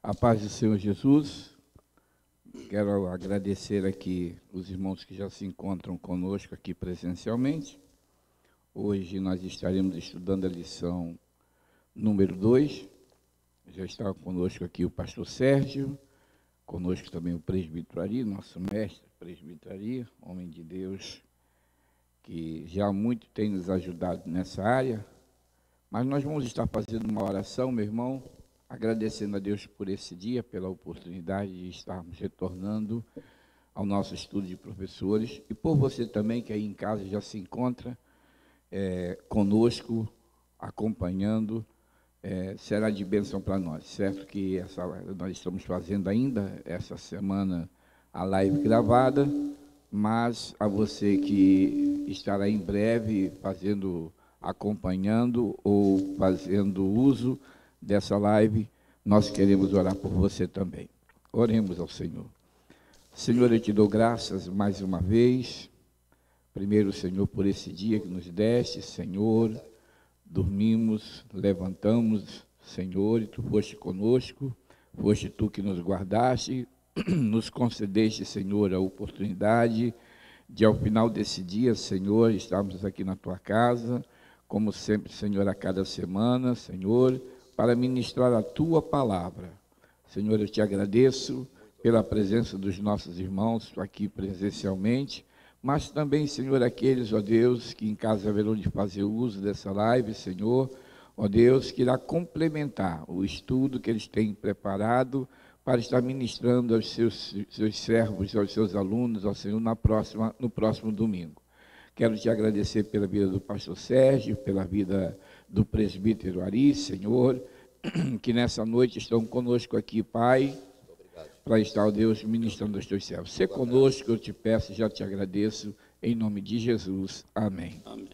A paz do Senhor Jesus. Quero agradecer aqui os irmãos que já se encontram conosco aqui presencialmente. Hoje nós estaremos estudando a lição número 2. Já está conosco aqui o pastor Sérgio, conosco também o presbítero Ari, nosso mestre presbítero Ari, homem de Deus, que já muito tem nos ajudado nessa área. Mas nós vamos estar fazendo uma oração, meu irmão, agradecendo a Deus por esse dia, pela oportunidade de estarmos retornando ao nosso estudo de professores, e por você também, que aí em casa já se encontra conosco, acompanhando, será de bênção para nós, certo? Que nós estamos fazendo ainda essa semana a live gravada, mas a você que estará em breve acompanhando ou fazendo uso dessa live, nós queremos orar por você também. Oremos ao Senhor. Senhor, eu te dou graças mais uma vez. Primeiro, Senhor, por esse dia que nos deste, Senhor. Dormimos, levantamos, Senhor, e Tu foste conosco. Foste Tu que nos guardaste, nos concedeste, Senhor, a oportunidade de, ao final desse dia, Senhor, estarmos aqui na Tua casa, como sempre, Senhor, a cada semana, Senhor, para ministrar a Tua palavra. Senhor, eu te agradeço pela presença dos nossos irmãos aqui presencialmente, mas também, Senhor, aqueles, ó Deus, que em casa haverão de fazer uso dessa live, Senhor, ó Deus, que irá complementar o estudo que eles têm preparado para estar ministrando aos seus servos, aos seus alunos, ao Senhor, no próximo domingo. Quero te agradecer pela vida do pastor Sérgio, pela vida do presbítero Ari, Senhor, que nessa noite estão conosco aqui, Pai, para estar, ó Deus, ministrando aos teus servos. Se conosco, eu te peço, já te agradeço, em nome de Jesus. Amém. Amém.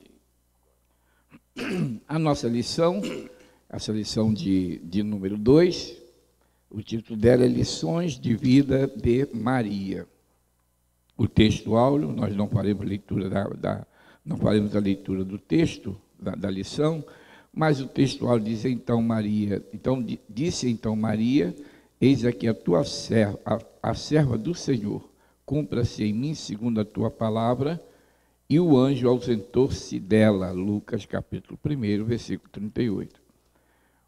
A nossa lição, essa lição de número 2, o título dela é Lições de Vida de Maria. O texto áureo, nós não faremos leitura não faremos a leitura do texto da lição, mas o texto áureo diz então Maria, disse então Maria, eis aqui a tua serva, a serva do Senhor, cumpra-se em mim segundo a tua palavra, e o anjo ausentou-se dela, Lucas capítulo 1, versículo 38.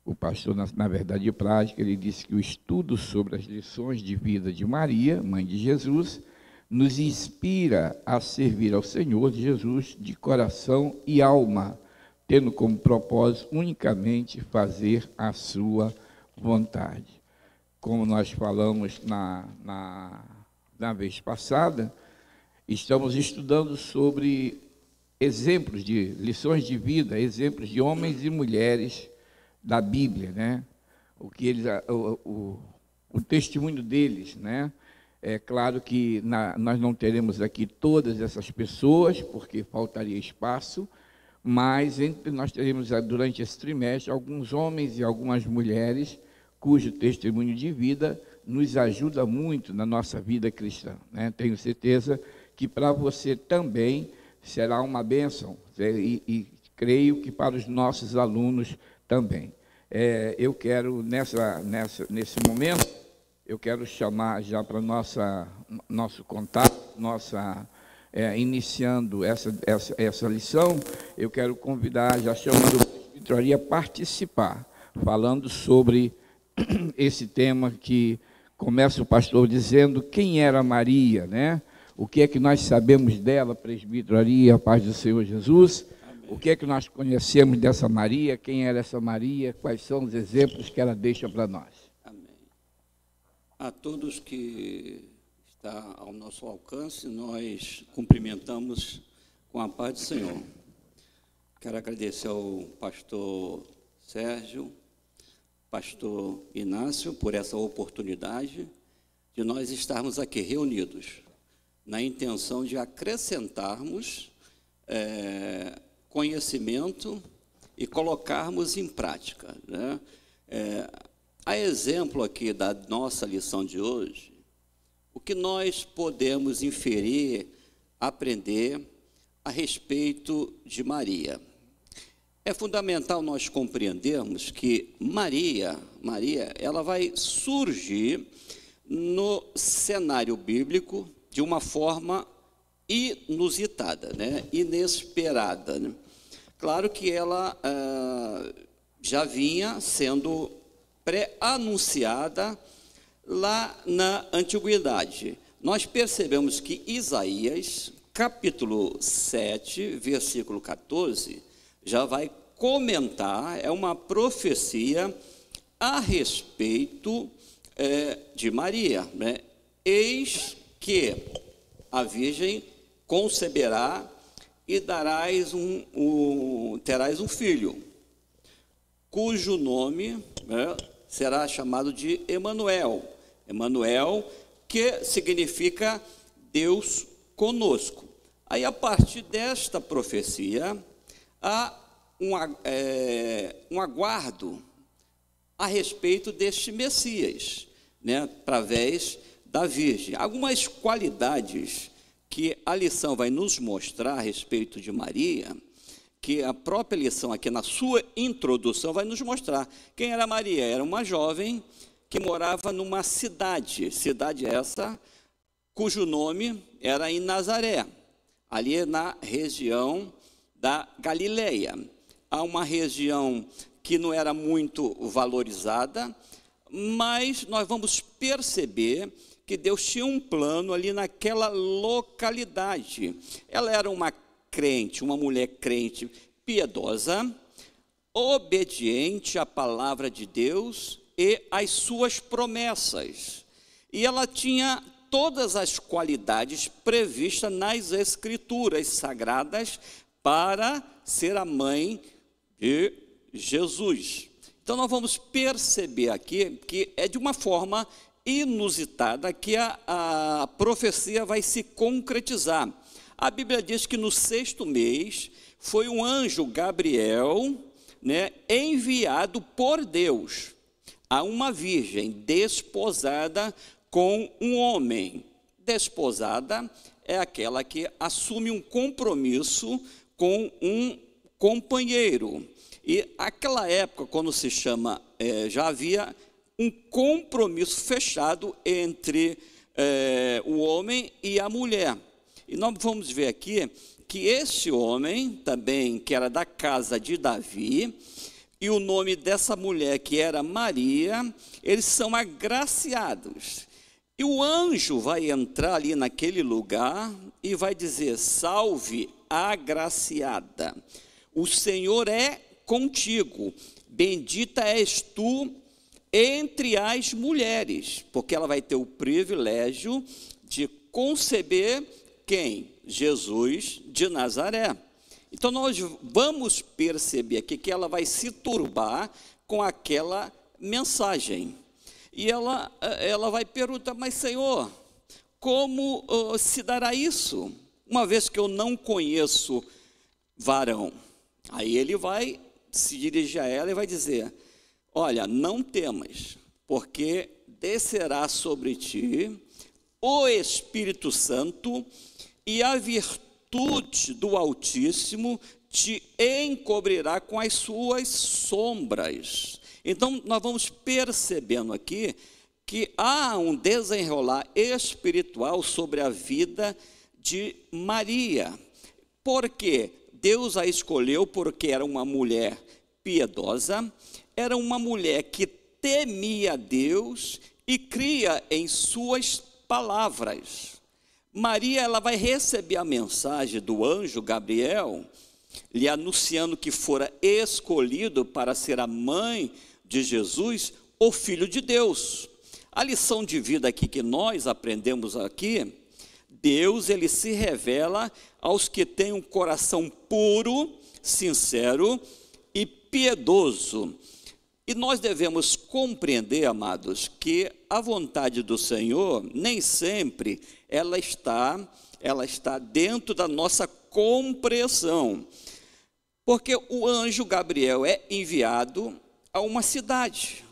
O pastor, na verdade e prática, ele disse que o estudo sobre as lições de vida de Maria, mãe de Jesus, nos inspira a servir ao Senhor Jesus de coração e alma, tendo como propósito unicamente fazer a sua vontade. Como nós falamos na vez passada, estamos estudando sobre exemplos de lições de vida, exemplos de homens e mulheres da Bíblia, né? O testemunho deles, né? É claro que nós não teremos aqui todas essas pessoas, porque faltaria espaço, mas nós teremos durante esse trimestre alguns homens e algumas mulheres cujo testemunho de vida nos ajuda muito na nossa vida cristã, né? Tenho certeza que para você também será uma bênção, e creio que para os nossos alunos também. Eu quero, nesse momento, eu quero chamar já para nosso contato, iniciando essa lição, eu quero convidar, já chamando o presbítero Ari a participar, falando sobre esse tema que começa o pastor dizendo quem era Maria, né? O que é que nós sabemos dela, presbítero Ari, a paz do Senhor Jesus? Amém. O que é que nós conhecemos dessa Maria? Quem era essa Maria? Quais são os exemplos que ela deixa para nós? A todos que está ao nosso alcance, nós cumprimentamos com a paz do Senhor. Quero agradecer ao pastor Sérgio, pastor Inácio, por essa oportunidade de nós estarmos aqui reunidos, na intenção de acrescentarmos conhecimento e colocarmos em prática, né? A exemplo aqui da nossa lição de hoje, o que nós podemos inferir, aprender a respeito de Maria. é fundamental nós compreendermos que Maria, ela vai surgir no cenário bíblico de uma forma inusitada, né? Inesperada, né? Claro que ela já vinha sendo pré-anunciada lá na antiguidade. Nós percebemos que Isaías, capítulo 7, versículo 14, já vai comentar, é uma profecia a respeito de Maria, né? Eis que a Virgem conceberá e terás um filho, cujo nome, né, será chamado de Emanuel. Emanuel, que significa Deus conosco. Aí, a partir desta profecia, há um aguardo a respeito deste Messias, né, através da Virgem. Algumas qualidades que a lição vai nos mostrar a respeito de Maria, que a própria lição aqui na sua introdução vai nos mostrar. Quem era Maria? Era uma jovem que morava numa cidade essa cujo nome era em Nazaré, ali na região da Galileia. Há uma região que não era muito valorizada, mas nós vamos perceber que Deus tinha um plano ali naquela localidade. Ela era uma crente, uma mulher crente piedosa, obediente à palavra de Deus e às suas promessas. E ela tinha todas as qualidades previstas nas Escrituras sagradas para ser a mãe de Jesus. Então, nós vamos perceber aqui que é de uma forma inusitada que a profecia vai se concretizar. A Bíblia diz que no 6º mês foi um anjo Gabriel, né, enviado por Deus a uma virgem desposada com um homem. Desposada é aquela que assume um compromisso com um companheiro. E aquela época, quando se chama, já havia um compromisso fechado entre o homem e a mulher. E nós vamos ver aqui que esse homem também, que era da casa de Davi, e o nome dessa mulher, que era Maria, eles são agraciados. E o anjo vai entrar ali naquele lugar e vai dizer: salve, agraciada, o Senhor é contigo, bendita és tu entre as mulheres, porque ela vai ter o privilégio de conceber quem? Jesus de Nazaré. Então nós vamos perceber aqui que ela vai se turbar com aquela mensagem. E ela vai perguntar: mas Senhor, como se dará isso? Uma vez que eu não conheço varão. Aí ele vai se dirigir a ela e vai dizer: olha, não temas, porque descerá sobre ti o Espírito Santo e a virtude do Altíssimo te encobrirá com as suas sombras. Então, nós vamos percebendo aqui que há um desenrolar espiritual sobre a vida de Maria. Por quê? Deus a escolheu porque era uma mulher piedosa, era uma mulher que temia Deus e cria em suas palavras. Maria, ela vai receber a mensagem do anjo Gabriel, lhe anunciando que fora escolhido para ser a mãe de Jesus, o Filho de Deus. A lição de vida aqui que nós aprendemos aqui: Deus, ele se revela aos que têm um coração puro, sincero e piedoso. E nós devemos compreender, amados, que a vontade do Senhor, nem sempre ela está dentro da nossa compreensão. Porque o anjo Gabriel é enviado a uma cidade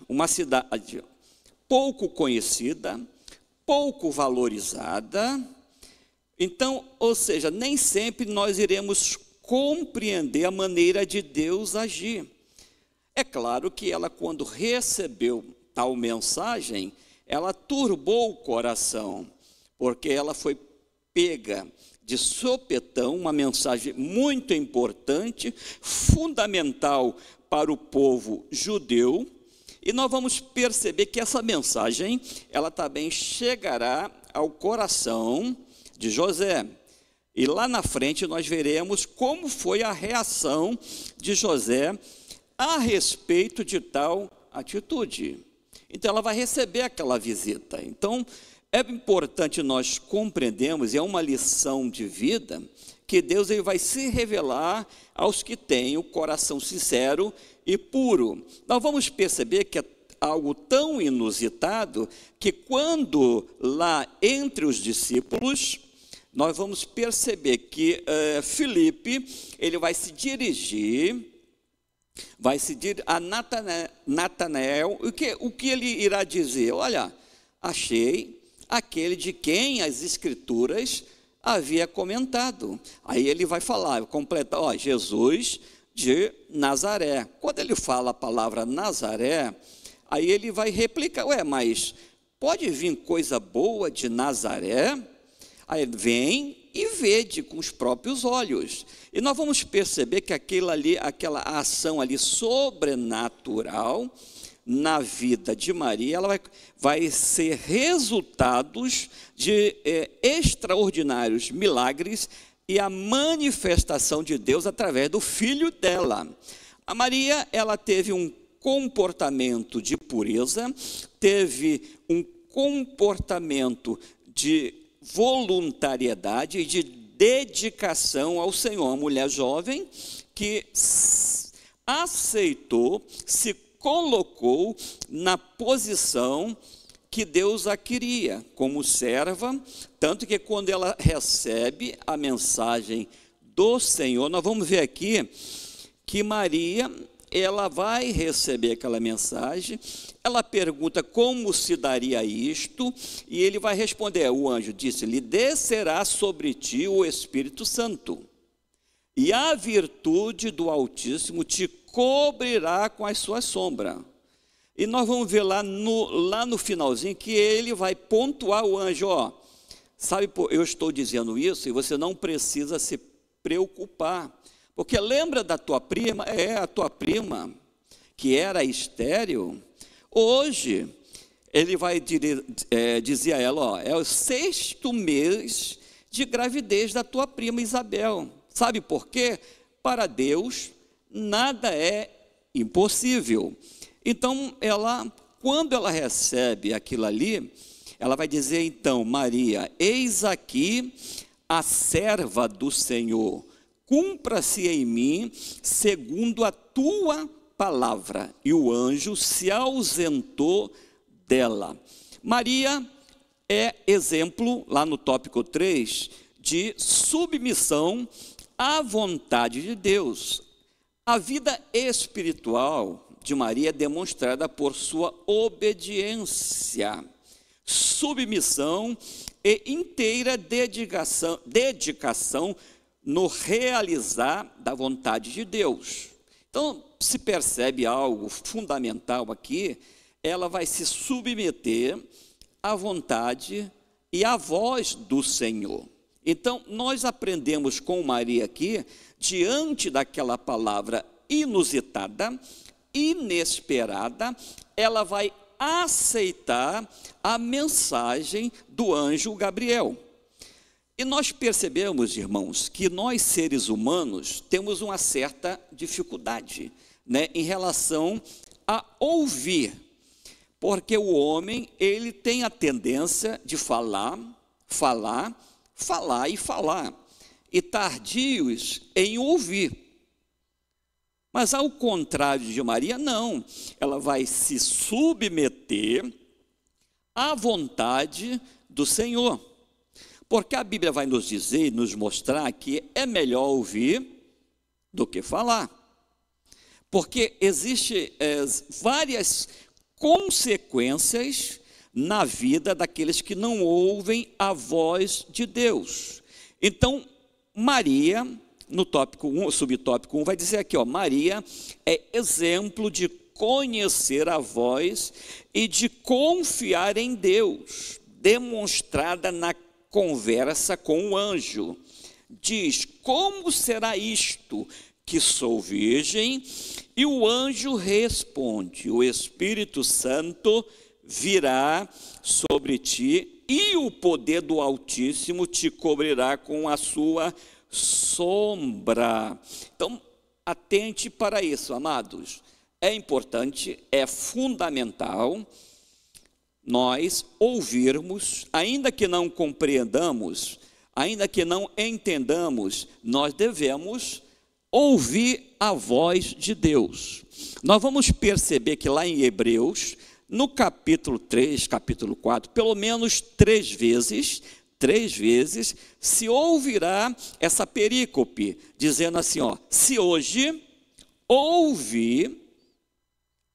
pouco conhecida, pouco valorizada. Então, ou seja, nem sempre nós iremos compreender a maneira de Deus agir. É claro que ela, quando recebeu tal mensagem, ela turbou o coração, porque ela foi pega de sopetão, uma mensagem muito importante, fundamental para o povo judeu, e nós vamos perceber que essa mensagem, ela também chegará ao coração de José. E lá na frente nós veremos como foi a reação de José a respeito de tal atitude. Então ela vai receber aquela visita. Então é importante nós compreendermos, e é uma lição de vida, que Deus ele vai se revelar aos que têm o coração sincero e puro. Nós vamos perceber que é algo tão inusitado, que quando lá entre os discípulos, nós vamos perceber que Filipe, ele vai se dirigir a Natanael, o que ele irá dizer? Olha, achei aquele de quem as Escrituras havia comentado. Aí ele vai falar, completar, Jesus de Nazaré. Quando ele fala a palavra Nazaré, aí ele vai replicar, mas pode vir coisa boa de Nazaré? Aí vem e vede com os próprios olhos. E nós vamos perceber que aquela ação ali sobrenatural na vida de Maria, ela vai ser resultados de extraordinários milagres e a manifestação de Deus através do filho dela. A Maria, ela teve um comportamento de pureza, teve um comportamento de voluntariedade e de dedicação ao Senhor. Uma mulher jovem que aceitou, se colocou na posição que Deus a queria, como serva, tanto que quando ela recebe a mensagem do Senhor, nós vamos ver aqui que Maria, ela vai receber aquela mensagem, ela pergunta como se daria isto, e ele vai responder, o anjo disse-lhe, descerá sobre ti o Espírito Santo, e a virtude do Altíssimo te cobrirá com a sua sombra. E nós vamos ver lá no finalzinho, que ele vai pontuar o anjo, sabe, eu estou dizendo isso, e você não precisa se preocupar, porque lembra da tua prima? A tua prima, que era estéril, hoje, ele vai dizer a ela, é o 6º mês de gravidez da tua prima Isabel. Sabe por quê? Para Deus, nada é impossível. Então, quando ela recebe aquilo ali, ela vai dizer, então, Maria, eis aqui a serva do Senhor, cumpra-se em mim segundo a tua palavra. E o anjo se ausentou dela. Maria é exemplo, lá no tópico 3, de submissão à vontade de Deus. A vida espiritual de Maria é demonstrada por sua obediência, submissão e inteira dedicação no realizar da vontade de Deus. Então, se percebe algo fundamental aqui, ela vai se submeter à vontade e à voz do Senhor. Então, nós aprendemos com Maria aqui, diante daquela palavra inusitada, inesperada, ela vai aceitar a mensagem do anjo Gabriel. E nós percebemos, irmãos, que nós seres humanos temos uma certa dificuldade, em relação a ouvir, porque o homem, ele tem a tendência de falar, e tardios em ouvir. Mas ao contrário de Maria, não, ela vai se submeter à vontade do Senhor. Porque a Bíblia vai nos dizer e nos mostrar que é melhor ouvir do que falar. Porque existem várias consequências na vida daqueles que não ouvem a voz de Deus. Então, Maria, no tópico 1, subtópico 1, vai dizer aqui, ó, Maria é exemplo de conhecer a voz e de confiar em Deus, demonstrada na conversa com o anjo. Diz, como será isto que sou virgem? E o anjo responde, o Espírito Santo virá sobre ti e o poder do Altíssimo te cobrirá com a sua sombra. Então, atente para isso, amados. É importante, é fundamental nós ouvirmos, ainda que não compreendamos, ainda que não entendamos, nós devemos ouvir a voz de Deus. Nós vamos perceber que lá em Hebreus, no capítulo 3, capítulo 4, pelo menos três vezes, se ouvirá essa perícope, dizendo assim, ó, se hoje ouvir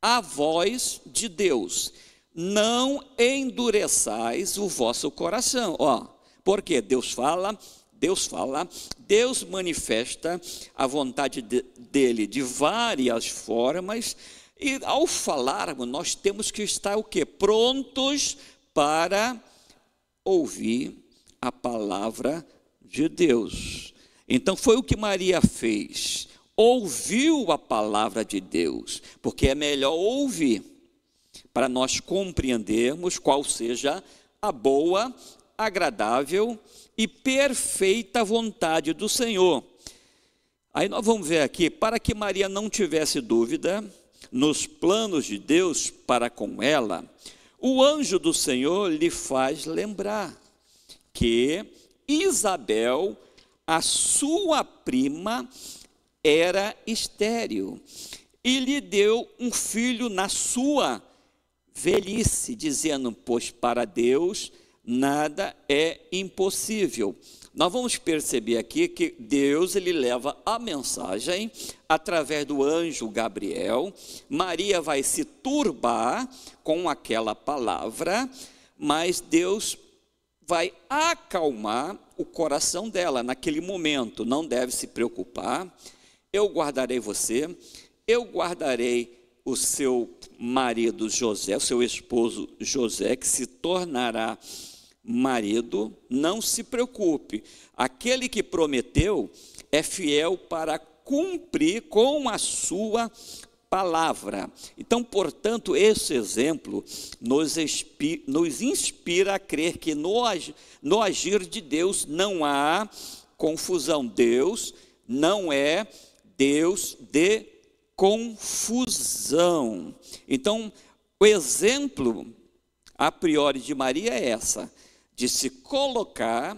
a voz de Deus, não endureçais o vosso coração, ó, porque Deus fala, Deus manifesta a vontade dele de várias formas, e ao falarmos, nós temos que estar o quê? Prontos para ouvir a palavra de Deus. Então foi o que Maria fez, ouviu a palavra de Deus, porque é melhor ouvir, para nós compreendermos qual seja a boa, agradável e perfeita vontade do Senhor. Aí nós vamos ver aqui, para que Maria não tivesse dúvida nos planos de Deus para com ela, o anjo do Senhor lhe faz lembrar que Isabel, a sua prima, era estéril e lhe deu um filho na sua velhice, dizendo, pois para Deus nada é impossível. Nós vamos perceber aqui que Deus, ele leva a mensagem através do anjo Gabriel. Maria vai se turbar com aquela palavra, mas Deus vai acalmar o coração dela naquele momento. Não deve se preocupar, eu guardarei você, eu guardarei o seu marido José, o seu esposo José, que se tornará marido. Não se preocupe, aquele que prometeu é fiel para cumprir com a sua palavra. Então, portanto, esse exemplo nos inspira a crer que no agir de Deus não há confusão. Deus não é Deus de confusão. Então, o exemplo a priori de Maria é essa, de se colocar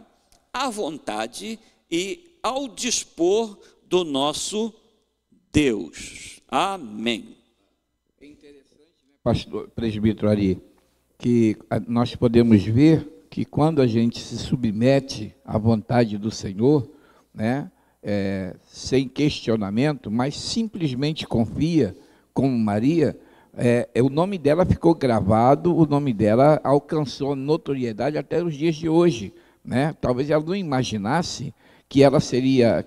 à vontade e ao dispor do nosso Deus. Amém. É interessante, né, pastor, presbítero Ari, que nós podemos ver que quando a gente se submete à vontade do Senhor, né, sem questionamento, mas simplesmente confia, como Maria, o nome dela ficou gravado, o nome dela alcançou notoriedade até os dias de hoje, né? Talvez ela não imaginasse que ela seria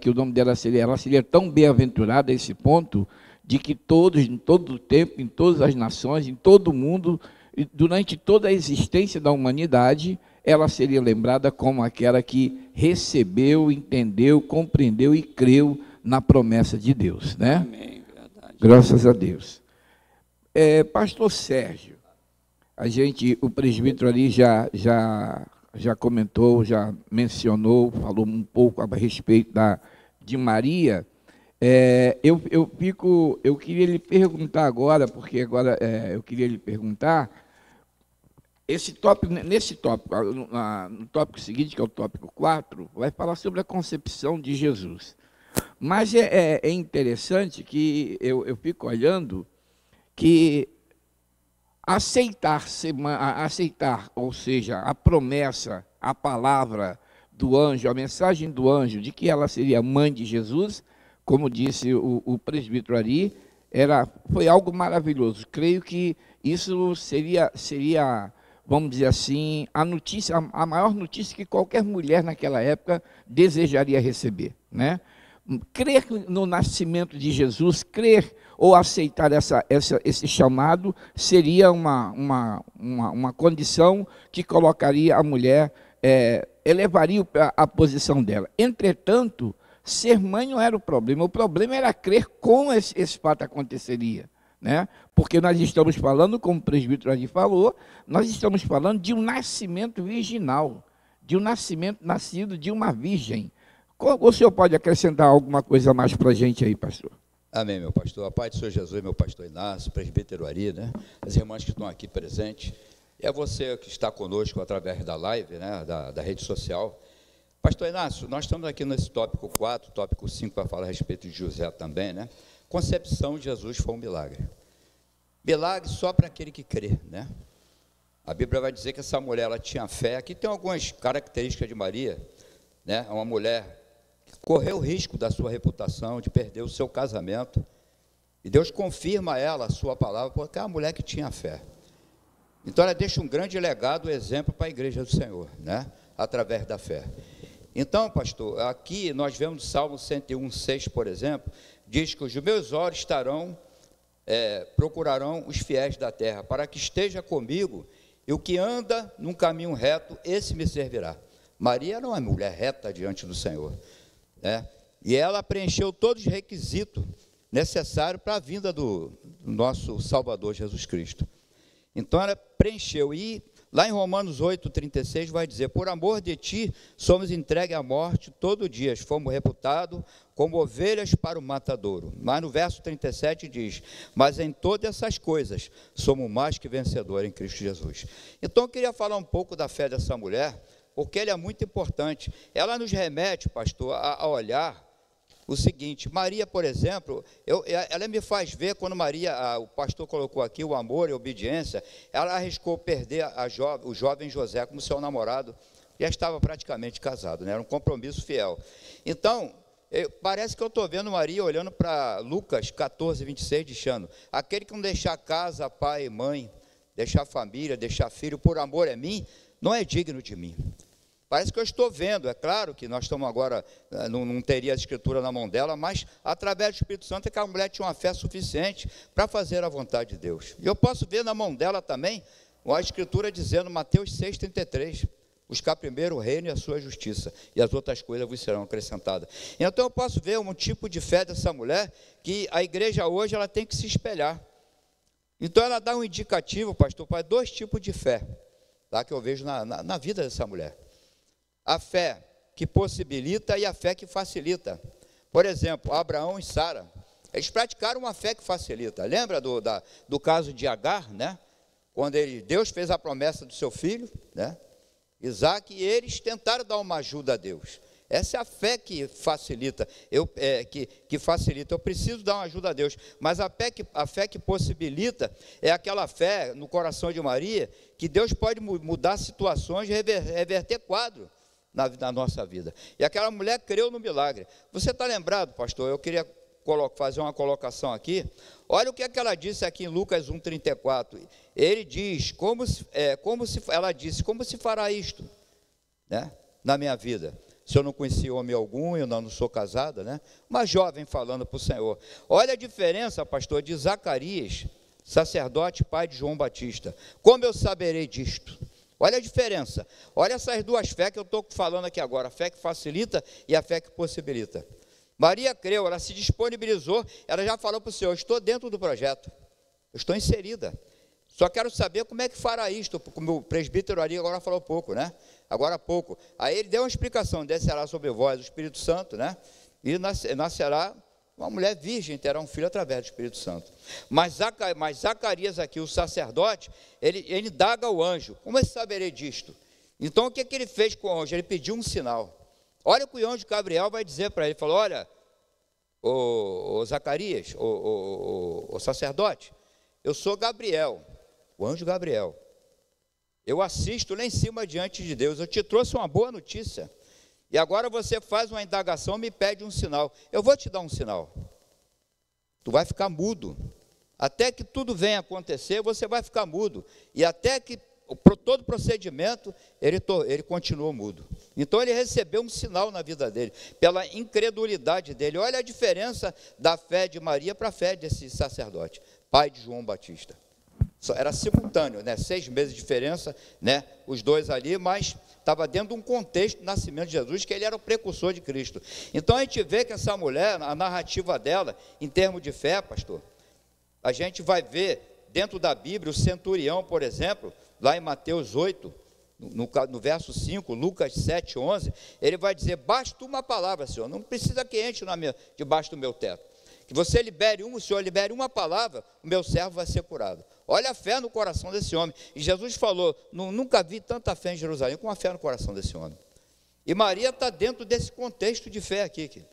tão bem-aventurada a esse ponto de que todos, em todo o tempo, em todas as nações, em todo o mundo, durante toda a existência da humanidade, ela seria lembrada como aquela que recebeu, entendeu, compreendeu e creu na promessa de Deus, né? Amém, verdade. Graças a Deus. Pastor Sérgio, o presbítero ali já comentou, já mencionou, falou um pouco a respeito de Maria. Eu queria lhe perguntar agora, porque agora eu queria lhe perguntar, nesse tópico, no tópico seguinte, que é o tópico 4, vai falar sobre a concepção de Jesus. Mas é interessante que eu fico olhando que aceitar, ou seja, a promessa, a palavra do anjo, a mensagem do anjo de que ela seria mãe de Jesus, como disse o presbítero Ari, foi algo maravilhoso. Creio que isso seria, vamos dizer assim, a maior notícia que qualquer mulher naquela época desejaria receber, né? Crer no nascimento de Jesus, crer ou aceitar esse chamado, seria uma condição que colocaria a mulher, elevaria a posição dela. Entretanto, ser mãe não era o problema era crer como esse fato aconteceria. Né? Porque nós estamos falando, como o presbítero ali falou, nós estamos falando de um nascimento virginal, de um nascimento nascido de uma virgem. O senhor pode acrescentar alguma coisa mais para a gente aí, pastor? Amém, meu pastor. A paz do Senhor Jesus, meu pastor Inácio, presbítero Ari, né? As irmãs que estão aqui presentes, e a você que está conosco através da live, né? da rede social. Pastor Inácio, nós estamos aqui nesse tópico 4, tópico 5, para falar a respeito de José também, né? Concepção de Jesus foi um milagre. Milagre só para aquele que crê, né? A Bíblia vai dizer que essa mulher, ela tinha fé. Aqui tem algumas características de Maria, né? É uma mulher que correu o risco da sua reputação, de perder o seu casamento, e Deus confirma a ela a sua palavra, porque é uma mulher que tinha fé. Então ela deixa um grande legado, exemplo para a igreja do Senhor, né? Através da fé. Então, pastor, aqui nós vemos no Salmo 101:6, por exemplo, diz que os meus olhos procurarão os fiéis da terra, para que esteja comigo, e o que anda num caminho reto, esse me servirá. Maria era uma mulher reta diante do Senhor, né? E ela preencheu todos os requisitos necessários para a vinda do nosso Salvador Jesus Cristo. Então ela preencheu, e lá em Romanos 8:36 vai dizer: por amor de ti somos entregues à morte todo dia, fomos reputados como ovelhas para o matadouro. Mas no verso 37 diz: mas em todas essas coisas somos mais que vencedores em Cristo Jesus. Então eu queria falar um pouco da fé dessa mulher, porque ela é muito importante. Ela nos remete, pastor, a olhar o seguinte: Maria, por exemplo, ela me faz ver, quando Maria, o pastor colocou aqui o amor e a obediência, ela arriscou perder o jovem José como seu namorado, já estava praticamente casado, né? Era um compromisso fiel. Então, parece que eu estou vendo Maria olhando para Lucas 14:26, dizendo: aquele que não deixar casa, pai e mãe, deixar família, deixar filho, por amor a mim, não é digno de mim. Parece que eu estou vendo. É claro que nós estamos agora, não teria a escritura na mão dela, mas através do Espírito Santo é que a mulher tinha uma fé suficiente para fazer a vontade de Deus. E eu posso ver na mão dela também a escritura dizendo, Mateus 6:33, buscar primeiro o reino e a sua justiça, e as outras coisas vos serão acrescentadas. Então eu posso ver um tipo de fé dessa mulher, que a igreja hoje ela tem que se espelhar. Então ela dá um indicativo, pastor, para dois tipos de fé, tá, que eu vejo na vida dessa mulher. A fé que possibilita e a fé que facilita. Por exemplo, Abraão e Sara, eles praticaram uma fé que facilita. Lembra do caso de Agar, né? Quando Deus fez a promessa do seu filho, né? Isaac, e eles tentaram dar uma ajuda a Deus. Essa é a fé que facilita. Que facilita. Eu preciso dar uma ajuda a Deus. Mas a fé que possibilita é aquela fé no coração de Maria, que Deus pode mudar situações, reverter quadro na nossa vida. E aquela mulher creu no milagre. Você está lembrado, pastor? Eu queria fazer uma colocação aqui. Olha o que é que ela disse aqui em Lucas 1:34. Ele diz, ela disse, como se fará isto, né, na minha vida? Se eu não conheci homem algum, eu não sou casada, né? Uma jovem falando para o Senhor. Olha a diferença, pastor, de Zacarias, sacerdote, pai de João Batista. Como eu saberei disto? Olha a diferença. Olha essas duas fés que eu estou falando aqui agora. A fé que facilita e a fé que possibilita. Maria creu, ela se disponibilizou, ela já falou para o Senhor, eu estou dentro do projeto, eu estou inserida. Só quero saber como é que fará isto, como o presbítero ali agora falou pouco, né? Agora há pouco. Aí ele deu uma explicação, descerá sobre vós o Espírito Santo, né? E nascerá uma mulher virgem, terá um filho através do Espírito Santo. Mas Zacarias aqui, o sacerdote, ele indaga o anjo, como eu saberei disto? Então o que ele fez com o anjo? Ele pediu um sinal. Olha o que o anjo Gabriel vai dizer para ele, falou, olha, o Zacarias, o sacerdote, eu sou Gabriel, o anjo Gabriel, eu assisto lá em cima diante de Deus, eu te trouxe uma boa notícia, e agora você faz uma indagação, me pede um sinal, eu vou te dar um sinal, tu vai ficar mudo, até que tudo venha acontecer, você vai ficar mudo, e até que todo procedimento, ele continuou mudo. Então ele recebeu um sinal na vida dele, pela incredulidade dele. Olha a diferença da fé de Maria para a fé desse sacerdote, pai de João Batista. Era simultâneo, né? 6 meses de diferença, né? Os dois ali, mas estava dentro de um contexto do nascimento de Jesus, que ele era o precursor de Cristo. Então a gente vê que essa mulher, a narrativa dela, em termos de fé, pastor, a gente vai ver dentro da Bíblia, o centurião, por exemplo, lá em Mateus 8, no verso 5, Lucas 7, 11, ele vai dizer: basta uma palavra, Senhor, não precisa que entre debaixo do meu teto. Que você libere o Senhor libere uma palavra, o meu servo vai ser curado. Olha a fé no coração desse homem. E Jesus falou: nunca vi tanta fé em Jerusalém como a fé no coração desse homem. E Maria está dentro desse contexto de fé aqui.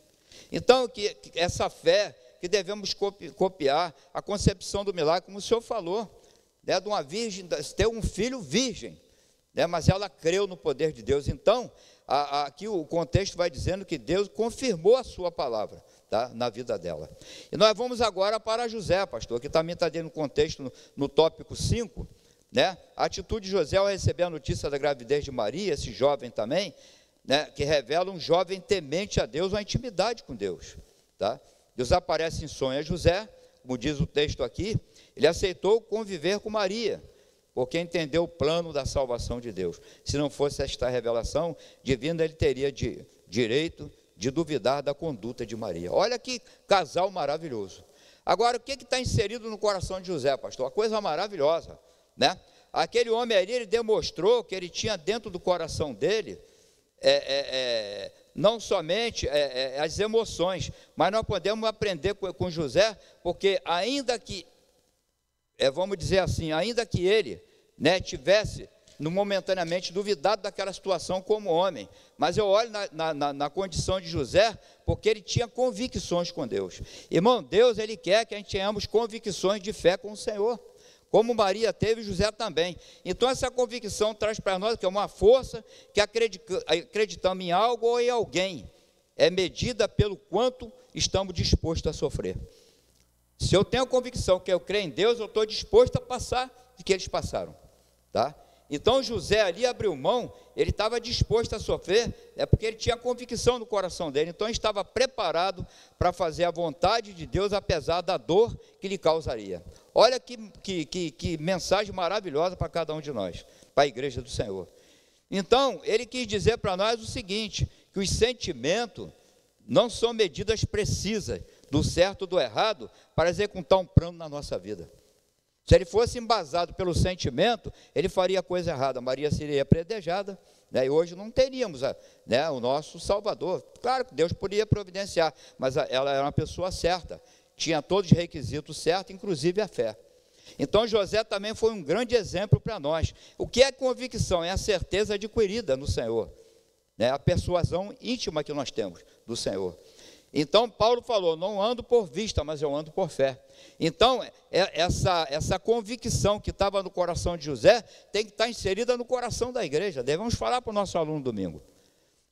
Então, que essa fé que devemos copiar, a concepção do milagre, como o Senhor falou, né, de uma virgem, ter um filho virgem, né, mas ela creu no poder de Deus. Então, aqui o contexto vai dizendo que Deus confirmou a sua palavra, tá, na vida dela. E nós vamos agora para José, pastor, que também está dentro do contexto, no tópico 5, né, a atitude de José ao receber a notícia da gravidez de Maria, esse jovem também, né, que revela um jovem temente a Deus, uma intimidade com Deus, tá? Deus aparece em sonho a José, como diz o texto aqui, ele aceitou conviver com Maria, porque entendeu o plano da salvação de Deus. Se não fosse esta revelação divina, ele teria direito de duvidar da conduta de Maria. Olha que casal maravilhoso. Agora, o que está inserido no coração de José, pastor? Uma coisa maravilhosa, né? Aquele homem ali, ele demonstrou que ele tinha dentro do coração dele, não somente as emoções, mas nós podemos aprender com José, porque ainda que, vamos dizer assim, ainda que ele, né, tivesse momentaneamente duvidado daquela situação como homem, mas eu olho na condição de José, porque ele tinha convicções com Deus. Irmão, Deus, ele quer que a gente tenhamos convicções de fé com o Senhor, como Maria teve, José também. Então essa convicção traz para nós que é uma força que acreditamos em algo ou em alguém, é medida pelo quanto estamos dispostos a sofrer. Se eu tenho a convicção que eu creio em Deus, eu estou disposto a passar o que eles passaram, tá? Então José ali abriu mão, ele estava disposto a sofrer, porque ele tinha convicção no coração dele, então ele estava preparado para fazer a vontade de Deus, apesar da dor que lhe causaria. Olha que mensagem maravilhosa para cada um de nós, para a igreja do Senhor. Então, ele quis dizer para nós o seguinte, que os sentimentos não são medidas precisas do certo ou do errado para executar um plano na nossa vida. Se ele fosse embasado pelo sentimento, ele faria a coisa errada. Maria seria apedrejada, né, e hoje não teríamos o nosso Salvador. Claro que Deus poderia providenciar, mas ela era uma pessoa certa, tinha todos os requisitos certos, inclusive a fé. Então José também foi um grande exemplo para nós. O que é convicção? É a certeza adquirida no Senhor, né, a persuasão íntima que nós temos do Senhor. Então Paulo falou: não ando por vista, mas eu ando por fé. Então essa convicção que estava no coração de José tem que estar inserida no coração da igreja. Devemos falar para o nosso aluno domingo,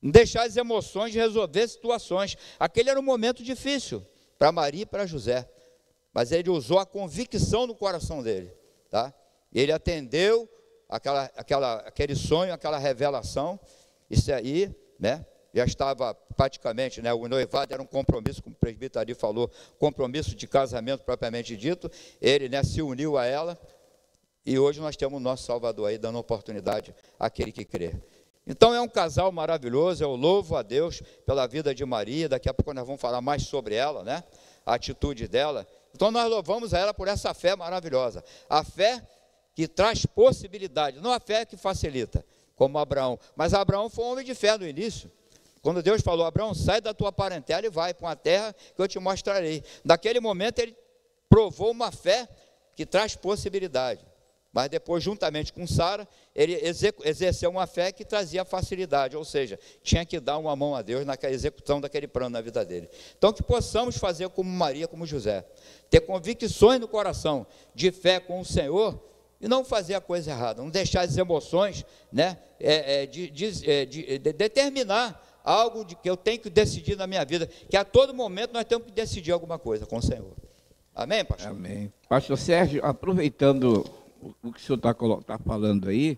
não deixar as emoções de resolver situações. Aquele era um momento difícil para Maria e para José, mas ele usou a convicção no coração dele, tá? Ele atendeu aquele sonho, aquela revelação. Isso aí, né, já estava praticamente, né, o noivado era um compromisso, como o presbítero ali falou, compromisso de casamento propriamente dito. Ele, né, se uniu a ela, e hoje nós temos o nosso Salvador aí, dando oportunidade àquele que crê. Então é um casal maravilhoso, eu louvo a Deus pela vida de Maria. Daqui a pouco nós vamos falar mais sobre ela, né, a atitude dela. Então nós louvamos a ela por essa fé maravilhosa, a fé que traz possibilidade, não a fé que facilita, como Abraão. Mas Abraão foi um homem de fé no início. Quando Deus falou: Abraão, sai da tua parentela e vai para uma terra que eu te mostrarei. Naquele momento ele provou uma fé que traz possibilidade. Mas depois, juntamente com Sara, ele exerceu uma fé que trazia facilidade, ou seja, tinha que dar uma mão a Deus na execução daquele plano na vida dele. Então que possamos fazer como Maria, como José, ter convicções no coração de fé com o Senhor, e não fazer a coisa errada, não deixar as emoções, né, de determinar algo que eu tenho que decidir na minha vida, que a todo momento nós temos que decidir alguma coisa com o Senhor. Amém, pastor? Amém. Pastor Sérgio, aproveitando o que o senhor está falando aí,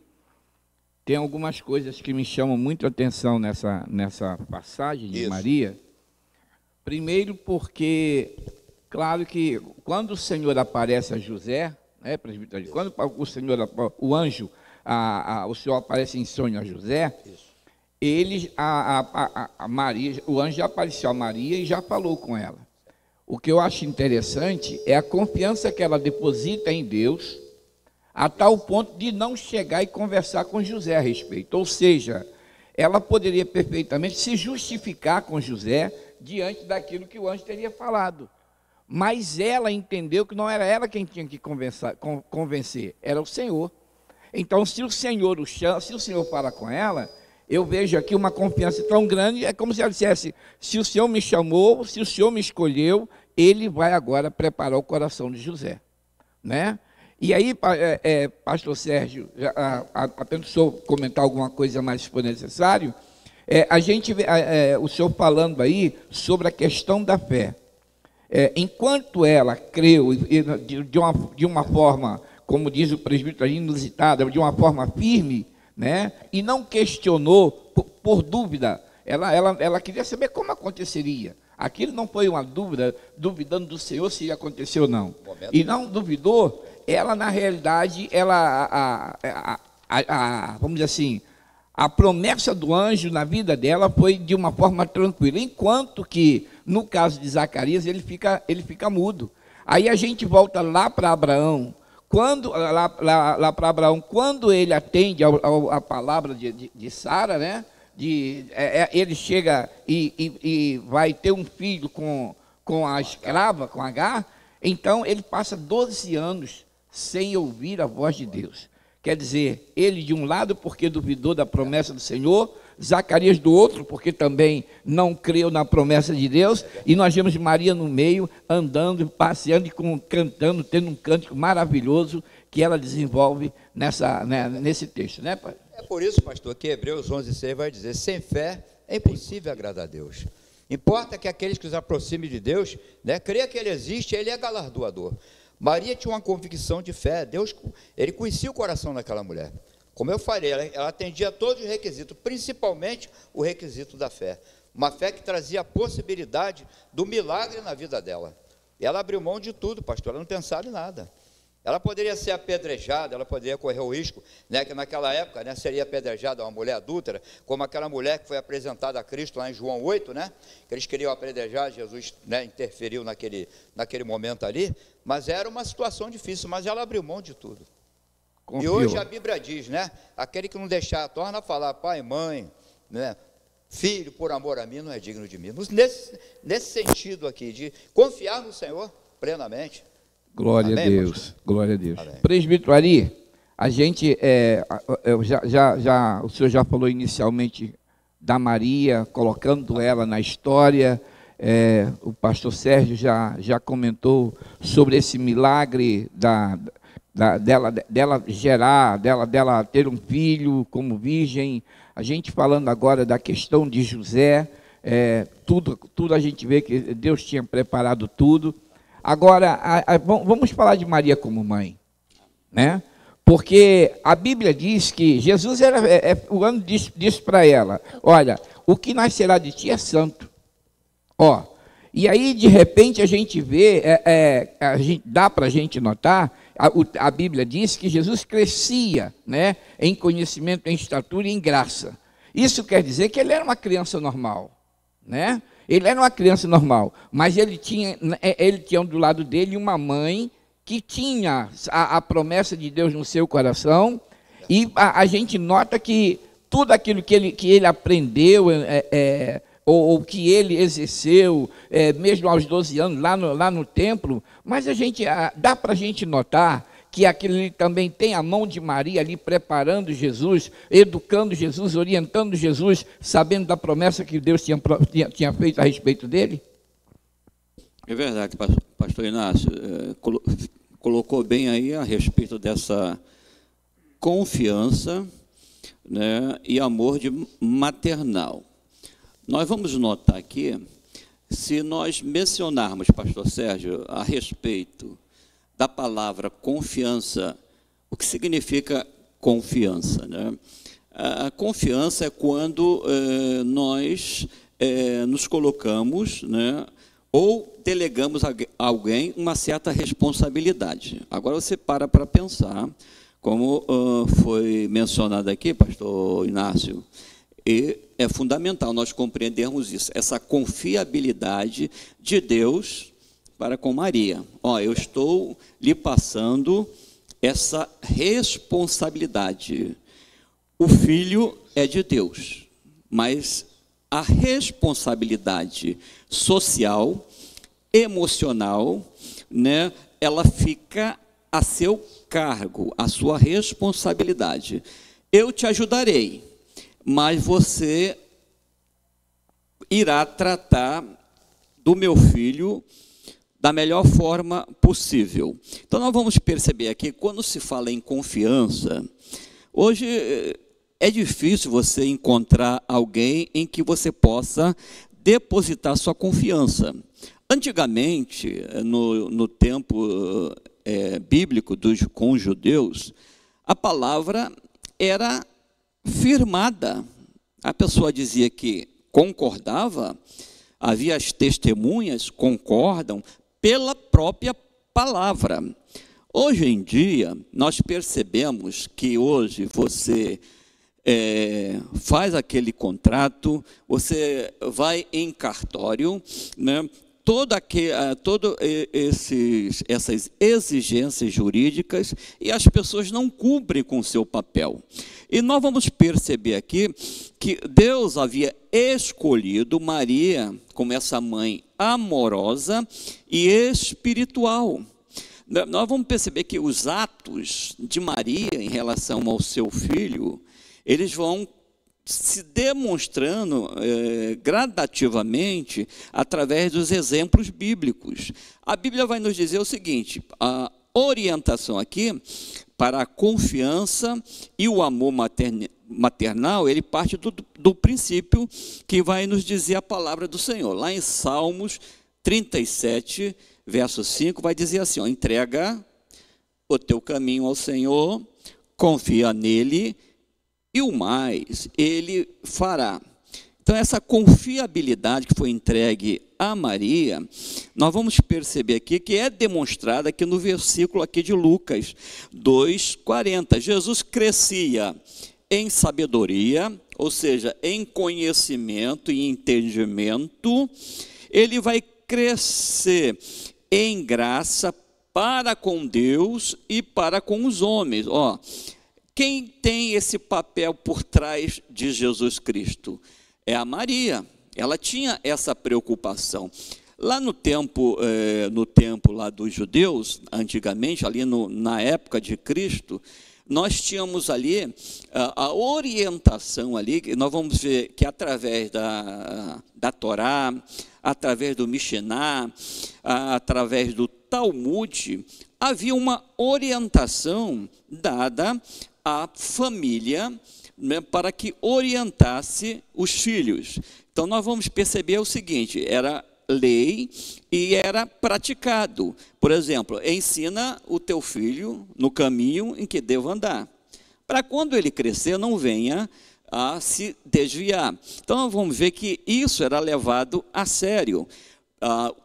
tem algumas coisas que me chamam muito a atenção nessa passagem de Maria. Primeiro porque, claro que quando o Senhor aparece a José, né, presbítero, quando o anjo, o Senhor aparece em sonho a José, Maria, o anjo já apareceu a Maria e já falou com ela. O que eu acho interessante é a confiança que ela deposita em Deus, a tal ponto de não chegar e conversar com José a respeito. Ou seja, ela poderia perfeitamente se justificar com José diante daquilo que o anjo teria falado. Mas ela entendeu que não era ela quem tinha que convencer, era o Senhor. Então, se o Senhor o chama, se o Senhor fala com ela, eu vejo aqui uma confiança tão grande, é como se ela dissesse, se o Senhor me chamou, se o Senhor me escolheu, Ele vai agora preparar o coração de José, né? E aí, pastor Sérgio, apenas o senhor comentar alguma coisa mais se for necessário, a gente vê o senhor falando aí sobre a questão da fé. Enquanto ela creu de uma forma, como diz o presbítero, inusitada, de uma forma firme, né, e não questionou por dúvida, ela queria saber como aconteceria. Aquilo não foi uma dúvida, duvidando do Senhor se ia acontecer ou não. E não duvidou, ela na realidade, vamos dizer assim, a promessa do anjo na vida dela foi de uma forma tranquila, enquanto que, no caso de Zacarias, ele fica mudo. Aí a gente volta lá para Abraão, quando ele atende a palavra de Sara, né? Ele chega e vai ter um filho com a escrava, com Agar, então ele passa 12 anos sem ouvir a voz de Deus. Quer dizer, ele de um lado porque duvidou da promessa do Senhor, Zacarias do outro porque também não creu na promessa de Deus, e nós vemos Maria no meio, andando, passeando e cantando, tendo um cântico maravilhoso que ela desenvolve nesse texto, né, pai? É por isso, pastor, que Hebreus 11:6 vai dizer, sem fé é impossível agradar a Deus. Importa que aqueles que se aproximem de Deus, né, creia que Ele existe, Ele é galardoador. Maria tinha uma convicção de fé, Ele conhecia o coração daquela mulher. Como eu falei, ela atendia todos os requisitos, principalmente o requisito da fé. Uma fé que trazia a possibilidade do milagre na vida dela. E ela abriu mão de tudo, pastor, ela não pensava em nada. Ela poderia ser apedrejada, ela poderia correr o risco, né, que naquela época, né, seria apedrejada uma mulher adúltera, como aquela mulher que foi apresentada a Cristo lá em João 8, né, que eles queriam apedrejar, Jesus, né, interferiu naquele momento ali, mas era uma situação difícil, mas ela abriu mão de tudo. Confiou. E hoje a Bíblia diz, né, aquele que não deixar, torna a falar pai, mãe, né, filho, por amor a mim, não é digno de mim. Nesse sentido aqui, de confiar no Senhor plenamente. Glória a Deus, pastor? Glória a Deus. Amém. Presbítero Ari, a gente, o senhor já falou inicialmente da Maria, colocando ela na história, o pastor Sérgio já comentou sobre esse milagre dela gerar, dela ter um filho como virgem, a gente falando agora da questão de José, tudo a gente vê que Deus tinha preparado tudo. Agora, vamos falar de Maria como mãe, né? Porque a Bíblia diz que Jesus o anjo disse para ela, olha, o que nascerá de ti é santo. E aí, de repente, a gente vê, dá para a gente notar, a Bíblia diz que Jesus crescia, né, em conhecimento, em estatura e em graça. Isso quer dizer que ele era uma criança normal, né? Ele era uma criança normal, mas ele tinha do lado dele uma mãe que tinha a promessa de Deus no seu coração, e a gente nota que tudo aquilo que ele aprendeu, ou que ele exerceu, mesmo aos 12 anos, lá no templo, mas dá para a gente notar que aquilo ali também tem a mão de Maria ali preparando Jesus, educando Jesus, orientando Jesus, sabendo da promessa que Deus tinha feito a respeito dele? É verdade, pastor Inácio, colocou bem aí a respeito dessa confiança, né, e amor maternal. Nós vamos notar aqui, se nós mencionarmos, pastor Sérgio, a respeito da palavra confiança, O que significa confiança, né? A confiança é quando nós nos colocamos, né, ou delegamos a alguém uma certa responsabilidade. Agora você para pensar, como foi mencionado aqui, pastor Inácio, e é fundamental nós compreendermos isso, essa confiabilidade de Deus para com Maria. Eu estou lhe passando essa responsabilidade. O filho é de Deus, mas a responsabilidade social, emocional, né, ela fica a seu cargo, a sua responsabilidade. Eu te ajudarei, mas você irá tratar do meu filho da melhor forma possível. Então, nós vamos perceber aqui, quando se fala em confiança, hoje é difícil você encontrar alguém em que você possa depositar sua confiança. Antigamente, no tempo bíblico com os judeus, a palavra era firmada. A pessoa dizia que concordava, havia as testemunhas, concordam, pela própria palavra. Hoje em dia, nós percebemos que hoje você faz aquele contrato, você vai em cartório, né? Essas exigências jurídicas, e as pessoas não cumprem com o seu papel. E nós vamos perceber aqui que Deus havia escolhido Maria como essa mãe amorosa e espiritual. Nós vamos perceber que os atos de Maria em relação ao seu filho, eles vão se demonstrando gradativamente através dos exemplos bíblicos. A Bíblia vai nos dizer o seguinte: a orientação aqui para a confiança e o amor maternal, ele parte do princípio que vai nos dizer a palavra do Senhor. Lá em Salmos 37, verso 5, vai dizer assim: entrega o teu caminho ao Senhor, confia nele, e o mais ele fará. Então, essa confiabilidade que foi entregue a Maria, nós vamos perceber aqui que é demonstrada aqui no versículo aqui de Lucas 2:40. Jesus crescia em sabedoria, ou seja, em conhecimento e entendimento. Ele vai crescer em graça para com Deus e para com os homens. Quem tem esse papel por trás de Jesus Cristo? É a Maria. Ela tinha essa preocupação. Lá no tempo lá dos judeus, antigamente, ali na época de Cristo, nós tínhamos ali a orientação ali, que nós vamos ver que através da Torá, através do Mishnah, através do Talmud, havia uma orientação dada à família, né, para que orientasse os filhos. Então, nós vamos perceber o seguinte: era lei e era praticado. Por exemplo, ensina o teu filho no caminho em que deve andar, para quando ele crescer não venha a se desviar. Então, nós vamos ver que isso era levado a sério.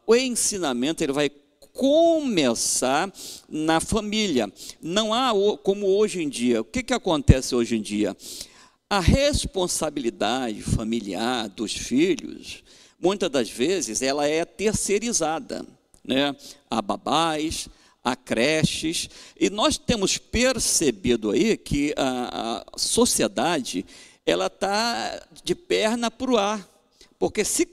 O ensinamento ele vai começar na família. Não há como hoje em dia. O que acontece hoje em dia? A responsabilidade familiar dos filhos, muitas das vezes, ela é terceirizada, né? A babás, a creches, e nós temos percebido aí que a sociedade, ela está de perna para o ar, porque se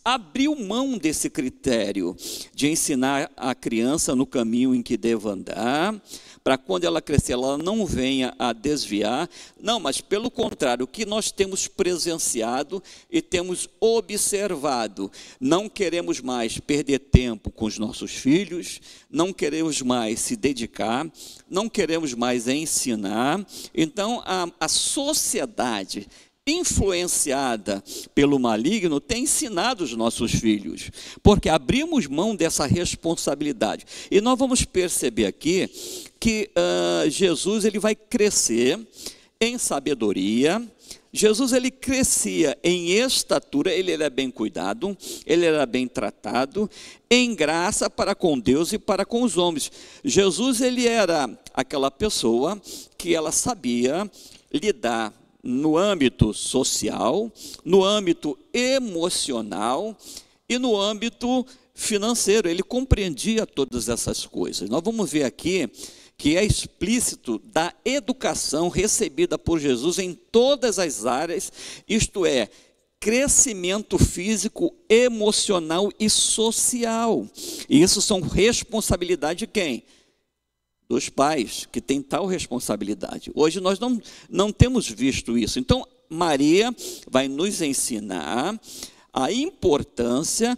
abriu mão desse critério de ensinar a criança no caminho em que deve andar, para quando ela crescer, ela não venha a desviar. Não, mas pelo contrário, o que nós temos presenciado e temos observado, não queremos mais perder tempo com os nossos filhos, não queremos mais se dedicar, não queremos mais ensinar. Então, a sociedade influenciada pelo maligno, tem ensinado os nossos filhos, porque abrimos mão dessa responsabilidade. E nós vamos perceber aqui que Jesus ele vai crescer em sabedoria. Jesus ele crescia em estatura, ele era bem cuidado, ele era bem tratado, em graça para com Deus e para com os homens. Jesus ele era aquela pessoa que ela sabia lidar no âmbito social, no âmbito emocional e no âmbito financeiro. Ele compreendia todas essas coisas. Nós vamos ver aqui que é explícito da educação recebida por Jesus em todas as áreas, isto é, crescimento físico, emocional e social. E isso são responsabilidade de quem? Dos pais, que tem tal responsabilidade. Hoje nós não temos visto isso. Então, Maria vai nos ensinar a importância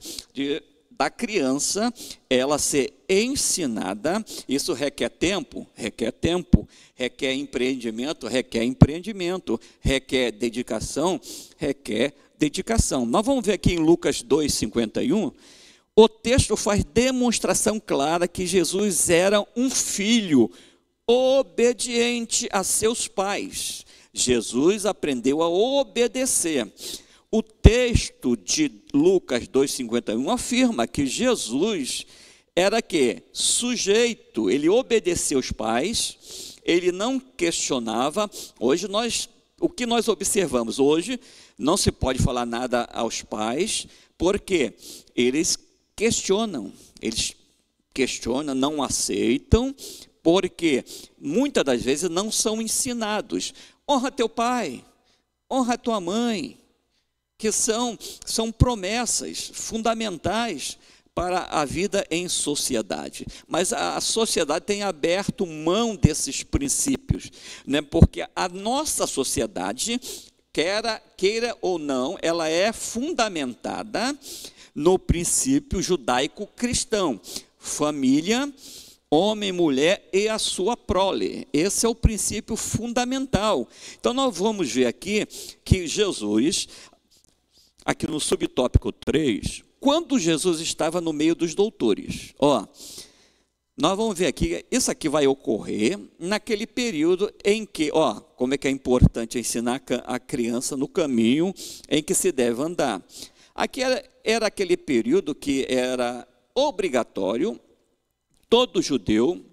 da criança, ela ser ensinada. Isso requer tempo, requer empreendimento, requer dedicação, Nós vamos ver aqui em Lucas 2:51, o texto faz demonstração clara que Jesus era um filho obediente a seus pais. Jesus aprendeu a obedecer. O texto de Lucas 2:51 afirma que Jesus era que? Sujeito, ele obedecia aos pais, ele não questionava. Hoje o que nós observamos? Hoje não se pode falar nada aos pais, porque eles questionam, não aceitam, porque muitas das vezes não são ensinados. Honra teu pai, honra tua mãe, que são promessas fundamentais para a vida em sociedade. Mas a sociedade tem aberto mão desses princípios, né? Porque a nossa sociedade, queira ou não, ela é fundamentada no princípio judaico-cristão: família, homem, mulher e a sua prole. Esse é o princípio fundamental. Então nós vamos ver aqui que Jesus, aqui no subtópico 3, quando Jesus estava no meio dos doutores, nós vamos ver aqui, isso aqui vai ocorrer naquele período em que, como é que é importante ensinar a criança no caminho em que se deve andar. Aqui era aquele período que era obrigatório todo judeu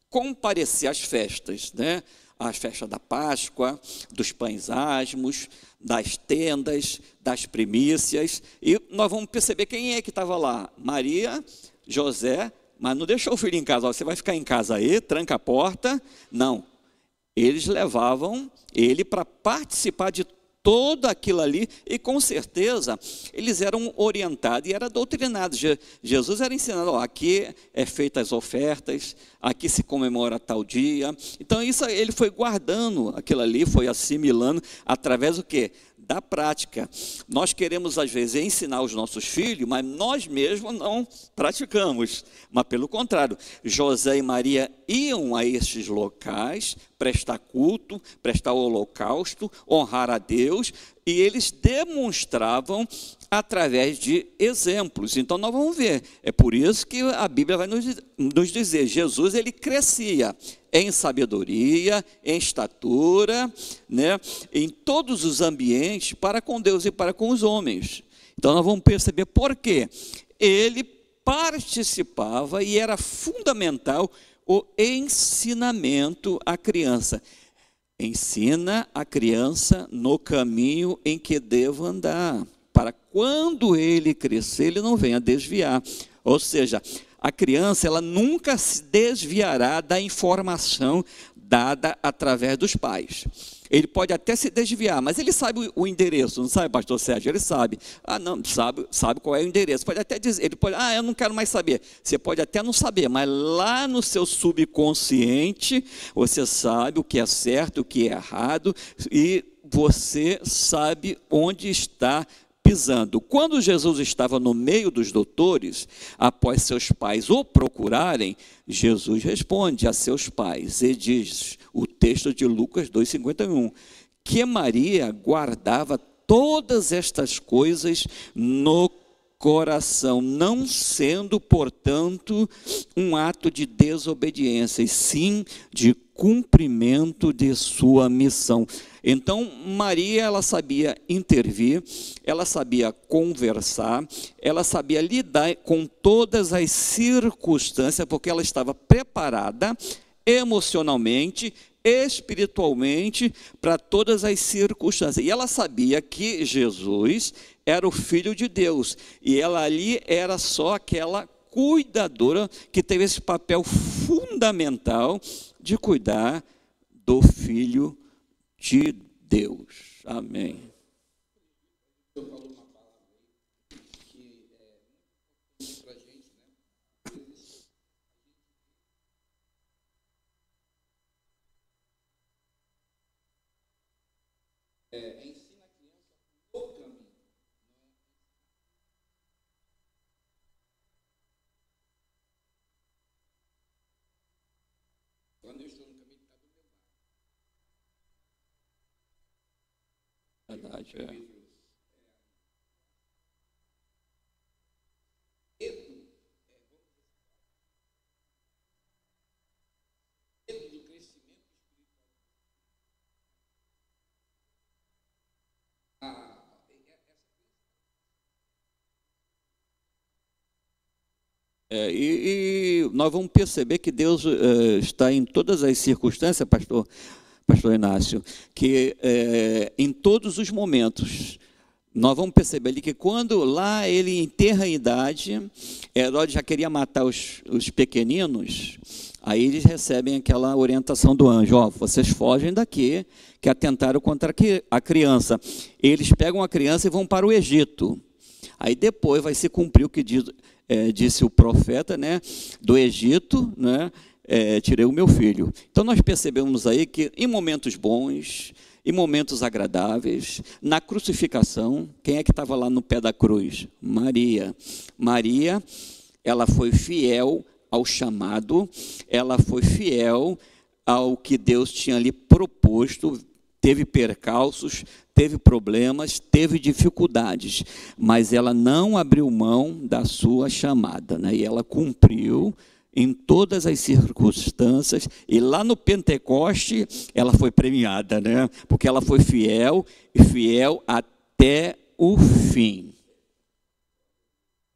comparecer às festas, né? As festas da Páscoa, dos pães asmos, das tendas, das primícias. E nós vamos perceber quem é que estava lá: Maria, José, mas não deixou o filho em casa. Você vai ficar em casa aí, tranca a porta. Não, eles levavam ele para participar de todo aquilo ali, e com certeza eles eram orientados e eram doutrinados. Jesus era ensinado: aqui é feita as ofertas, aqui se comemora tal dia. Então isso ele foi guardando aquilo ali, foi assimilando através do quê? Da prática. Nós queremos às vezes ensinar os nossos filhos, mas nós mesmos não praticamos. Mas pelo contrário, José e Maria iam a estes locais prestar culto, prestar holocausto, honrar a Deus, e eles demonstravam através de exemplos. Então nós vamos ver, é por isso que a Bíblia vai nos dizer: Jesus ele crescia em sabedoria, em estatura, né, em todos os ambientes, para com Deus e para com os homens. Então nós vamos perceber por quê. Ele participava e era fundamental o ensinamento à criança. Ensina a criança no caminho em que deva andar, para quando ele crescer, ele não venha desviar. Ou seja, a criança ela nunca se desviará da informação dada através dos pais. Ele pode até se desviar, mas ele sabe o endereço, não sabe, pastor Sérgio? Ele sabe. Não, sabe qual é o endereço. Pode até dizer, ele pode, eu não quero mais saber. Você pode até não saber, mas lá no seu subconsciente, você sabe o que é certo, o que é errado, e você sabe onde está pisando. Quando Jesus estava no meio dos doutores, após seus pais o procurarem, Jesus responde a seus pais e diz, o texto de Lucas 2:51, que Maria guardava todas estas coisas no coração, não sendo, portanto, um ato de desobediência, e sim de cumprimento de sua missão. Então, Maria, ela sabia intervir, ela sabia conversar, ela sabia lidar com todas as circunstâncias, porque ela estava preparada emocionalmente, espiritualmente, para todas as circunstâncias. E ela sabia que Jesus era o Filho de Deus, e ela ali era só aquela cuidadora que teve esse papel fundamental de cuidar do Filho de Deus. Amém. Ensina a criança o caminho. Quando eu estou no caminho, está do meu lado. Verdade, é. E nós vamos perceber que Deus está em todas as circunstâncias, pastor Inácio, que em todos os momentos. Nós vamos perceber ali que quando lá ele enterra a idade, Herodes já queria matar os pequeninos, aí eles recebem aquela orientação do anjo: ó, vocês fogem daqui, que atentaram contra a criança. Eles pegam a criança e vão para o Egito. Aí depois vai se cumprir o que disse o profeta, né, do Egito, né, tirei o meu filho. Então nós percebemos aí que em momentos bons, em momentos agradáveis, na crucificação, quem é que estava lá no pé da cruz? Maria. Maria, ela foi fiel ao chamado, ela foi fiel ao que Deus tinha lhe proposto. Teve percalços, teve problemas, teve dificuldades, mas ela não abriu mão da sua chamada, né? E ela cumpriu em todas as circunstâncias, e lá no Pentecoste ela foi premiada, né? Porque ela foi fiel, e fiel até o fim.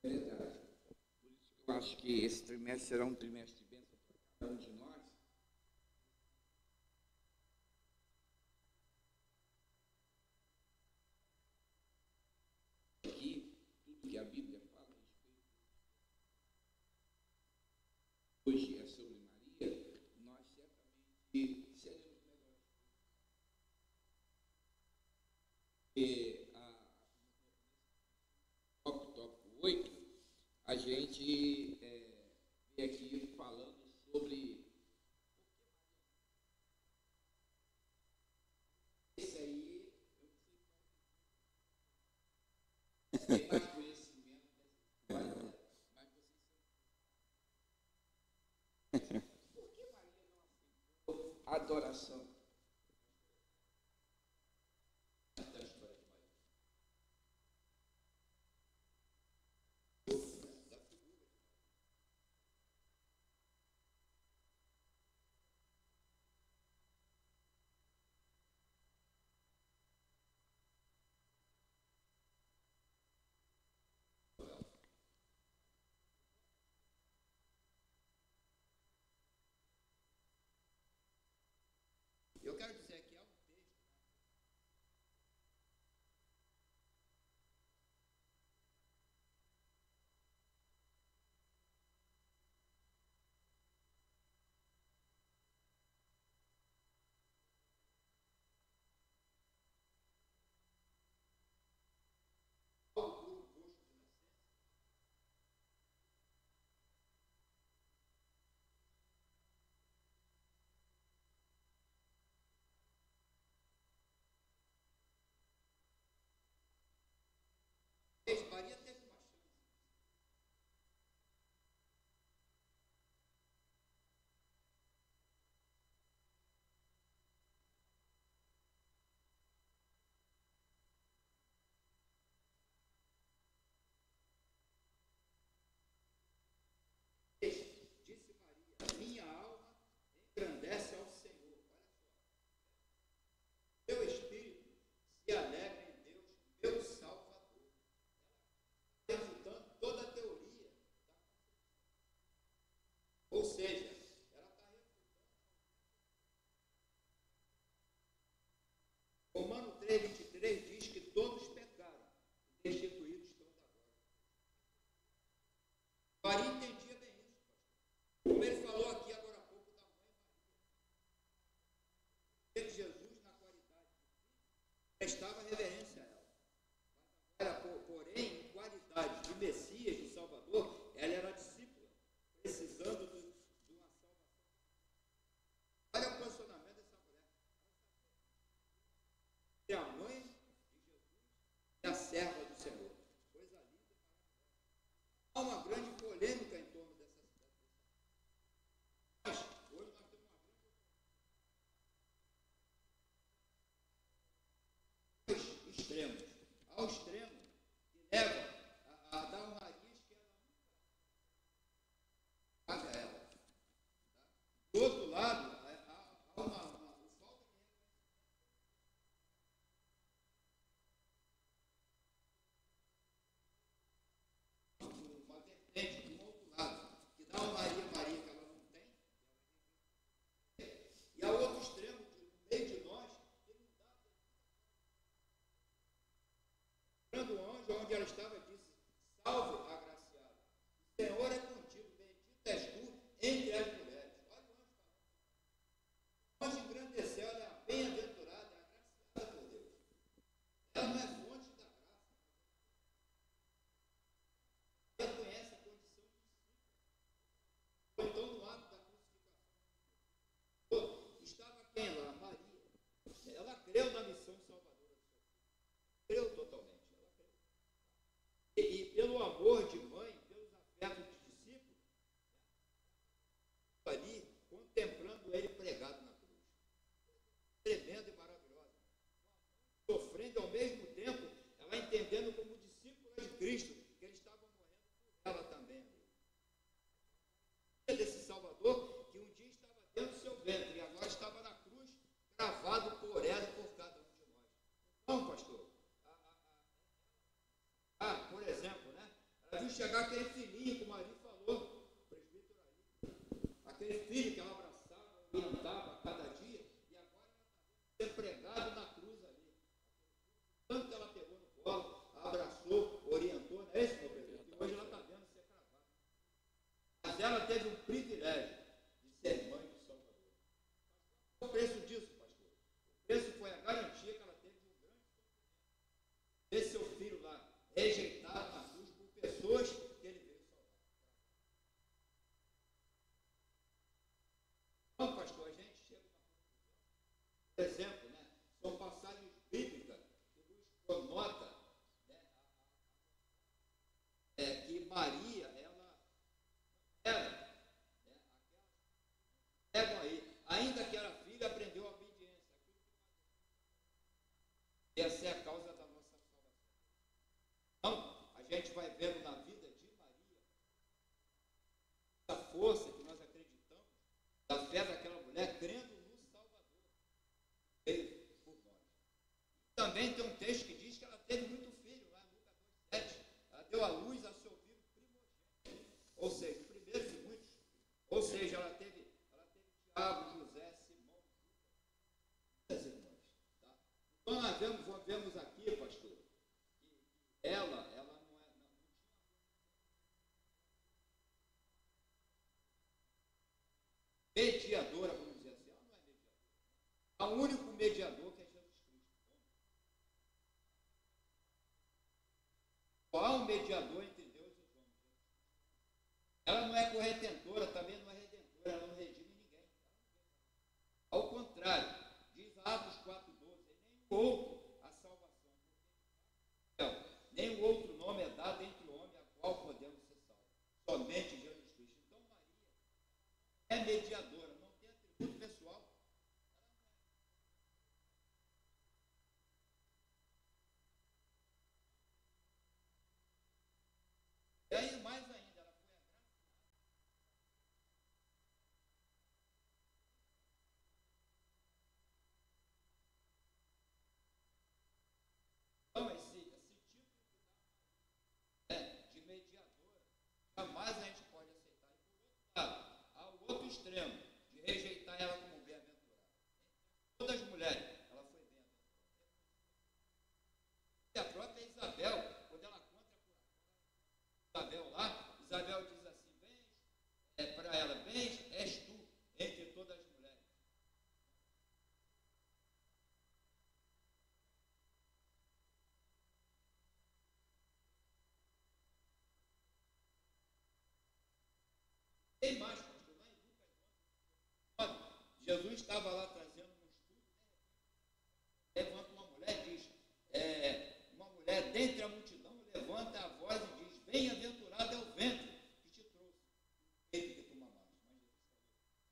Eu acho que esse trimestre será um trimestre de bênção para cada um de nós. Aqui, tudo que a Bíblia fala hoje é sobre Maria, nós certamente seremos melhores. E tópico 8, a gente vem aqui falando sobre esse aí, tem mais conhecimento, mas por que Maria não aceitou a adoração? Eu quero dizer que creu na missão salvadora. Creu totalmente. Ela creu. E pelo amor de mãe, pelos afetos de discípulo, ali, contemplando ele pregado na cruz. Tremendo e maravilhoso. Sofrendo ao mesmo tempo, ela entendendo como discípula de Cristo, que ele estava morrendo por ela também. Desse Salvador, que um dia estava dentro do seu ventre, e agora estava na cruz, gravado por ela e por cada um de nós. Então, pastor, por exemplo, né? Ela viu chegar aquele filhinho que o marido falou, o presbítero aí, aquele filho que ela abraçava, orientava a cada dia, e agora ela está sendo pregado na cruz ali. Tanto que ela pegou no colo, abraçou, orientou, não é isso, meu presbítero? E hoje ela está vendo ser cravada. Mas ela teve um privilégio de ser mãe do Salvador. Qual o preço disso, pastor? O preço foi a garantia que ela teve de um grande sofrimento. Ver seu filho lá rejeitado na cruz por pessoas que ele veio salvar. Então, pastor, a gente chega na conclusão. Por exemplo, né, são passagens bíblicas que nos conota, né, que Maria, ela era, né, pegam aí, ainda que era filha, aprendeu a obediência. Essa é a causa da nossa salvação. Então, a gente vai vendo na vida de Maria a força que nós acreditamos, da fé daquela mulher, crendo no Salvador, veio por nós. Também tem um texto que diz que ela teve muito filho, lá em Lucas 2:7. Ela deu à luz a seu filho primogênito, ou seja, o primeiro de muitos. Ou seja, ela teve Tiago, José, Simão, muitas irmãs. Tá? Então, nós vemos aqui, pastor, que ela não tinha mediadora, vamos dizer assim. Ela não é mediadora. O único mediador que é Jesus Cristo. Só há um mediador entre Deus e os homens. Ela não é corretentora, também não é redentora, ela não redime ninguém. Ao contrário, diz Atos 4:12, nem outro a salvação. Nem outro nome é dado entre o homem a qual podemos ser salvos. Somente Jesus Cristo. Então Maria é mediadora, não tem atributo pessoal. E aí, mais ainda, ela foi agraciada. Então, esse tipo de mediadora, jamais a gente pode aceitar. E por outro lado, há o outro extremo, de rejeitar ela como bem-aventurada. Todas as mulheres, ela foi bem-aventurada. E a própria Isabel, quando ela conta Isabel lá, Isabel diz assim, bens, para ela, bens és tu, entre todas as mulheres. Tem mais, pastor, lá em Lucas 9, Jesus estava lá trazendo um estudo, levanta uma mulher e diz, uma mulher dentre a multidão levanta a voz e diz, bem-aventurado é o ventre que te trouxe, ele que tu mamaste.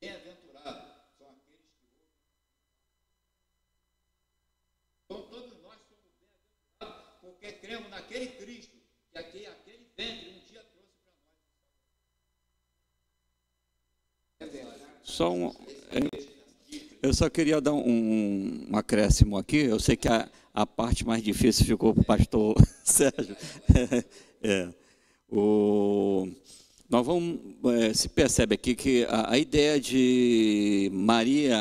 Bem-aventurado são aqueles que ouvem. Então todos nós somos bem-aventurados porque cremos naquele Cristo que aquele ventre um dia trouxe para nós. Eu só queria dar um acréscimo aqui. Eu sei que a parte mais difícil ficou para o pastor Sérgio. Nós vamos, se percebe aqui que a ideia de Maria,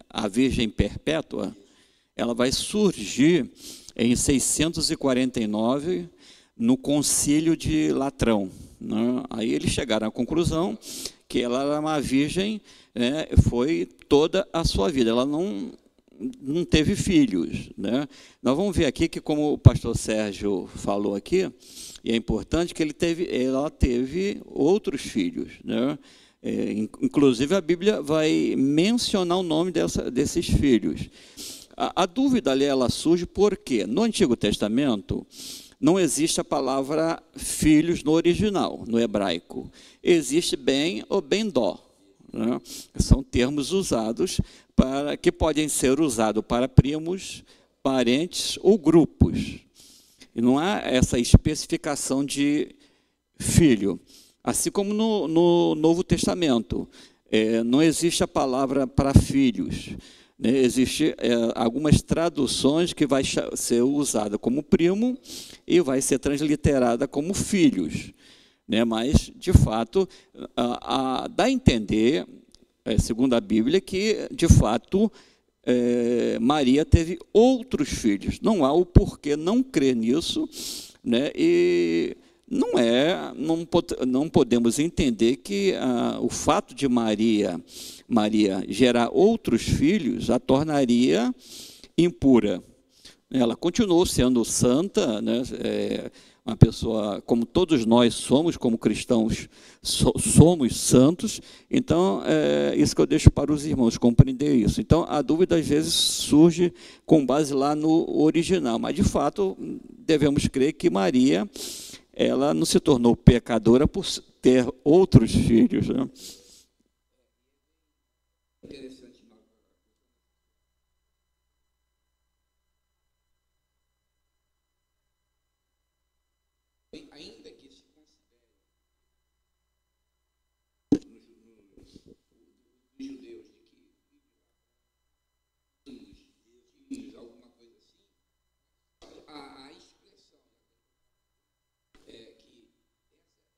a Virgem Perpétua, ela vai surgir em 649, no Concílio de Latrão. Né? Aí eles chegaram à conclusão que ela era uma virgem, né, foi toda a sua vida. Ela não teve filhos. Né? Nós vamos ver aqui que, como o pastor Sérgio falou aqui, e é importante que ela teve outros filhos. Né? Inclusive, a Bíblia vai mencionar o nome desses filhos. A dúvida ali, ela surge porque no Antigo Testamento não existe a palavra filhos no original, no hebraico. Existe ben ou ben-dó, né? São termos usados que podem ser usados para primos, parentes ou grupos. E não há essa especificação de filho. Assim como no Novo Testamento, não existe a palavra para filhos. Né? Existem algumas traduções que vai ser usada como primo e vai ser transliterada como filhos. Né? Mas, de fato, dá a entender, segundo a Bíblia, que, de fato, Maria teve outros filhos. Não há o porquê não crer nisso, né? E não podemos entender que o fato de Maria gerar outros filhos a tornaria impura. Ela continuou sendo santa, né? Uma pessoa, como todos nós somos, como cristãos, somos santos. Então, isso que eu deixo para os irmãos compreender isso. Então, a dúvida às vezes surge com base lá no original, mas de fato devemos crer que Maria, ela não se tornou pecadora por ter outros filhos, né? Ainda que se considere nos judeus de que filhos, alguma coisa assim, a expressão que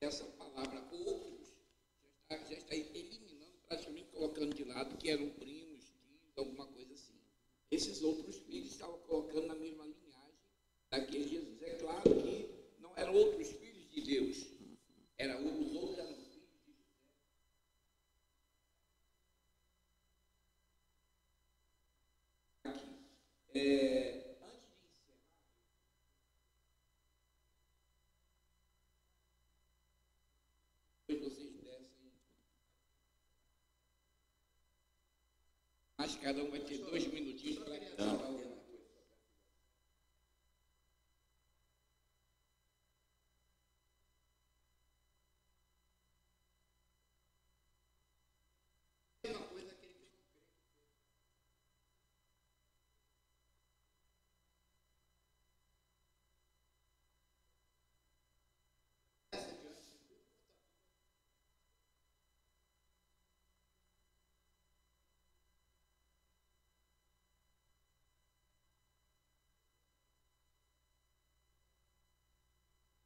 essa palavra outros já está eliminando, praticamente colocando de lado que eram primos, tios, alguma coisa assim. Esses outros filhos estavam colocando na mesma linhagem daquele Jesus. É claro que não eram outros filhos de Deus, os outros eram filhos de José. Antes de encerrar, depois vocês descem, mas cada um vai ter 2 minutinhos para cantar alguma coisa.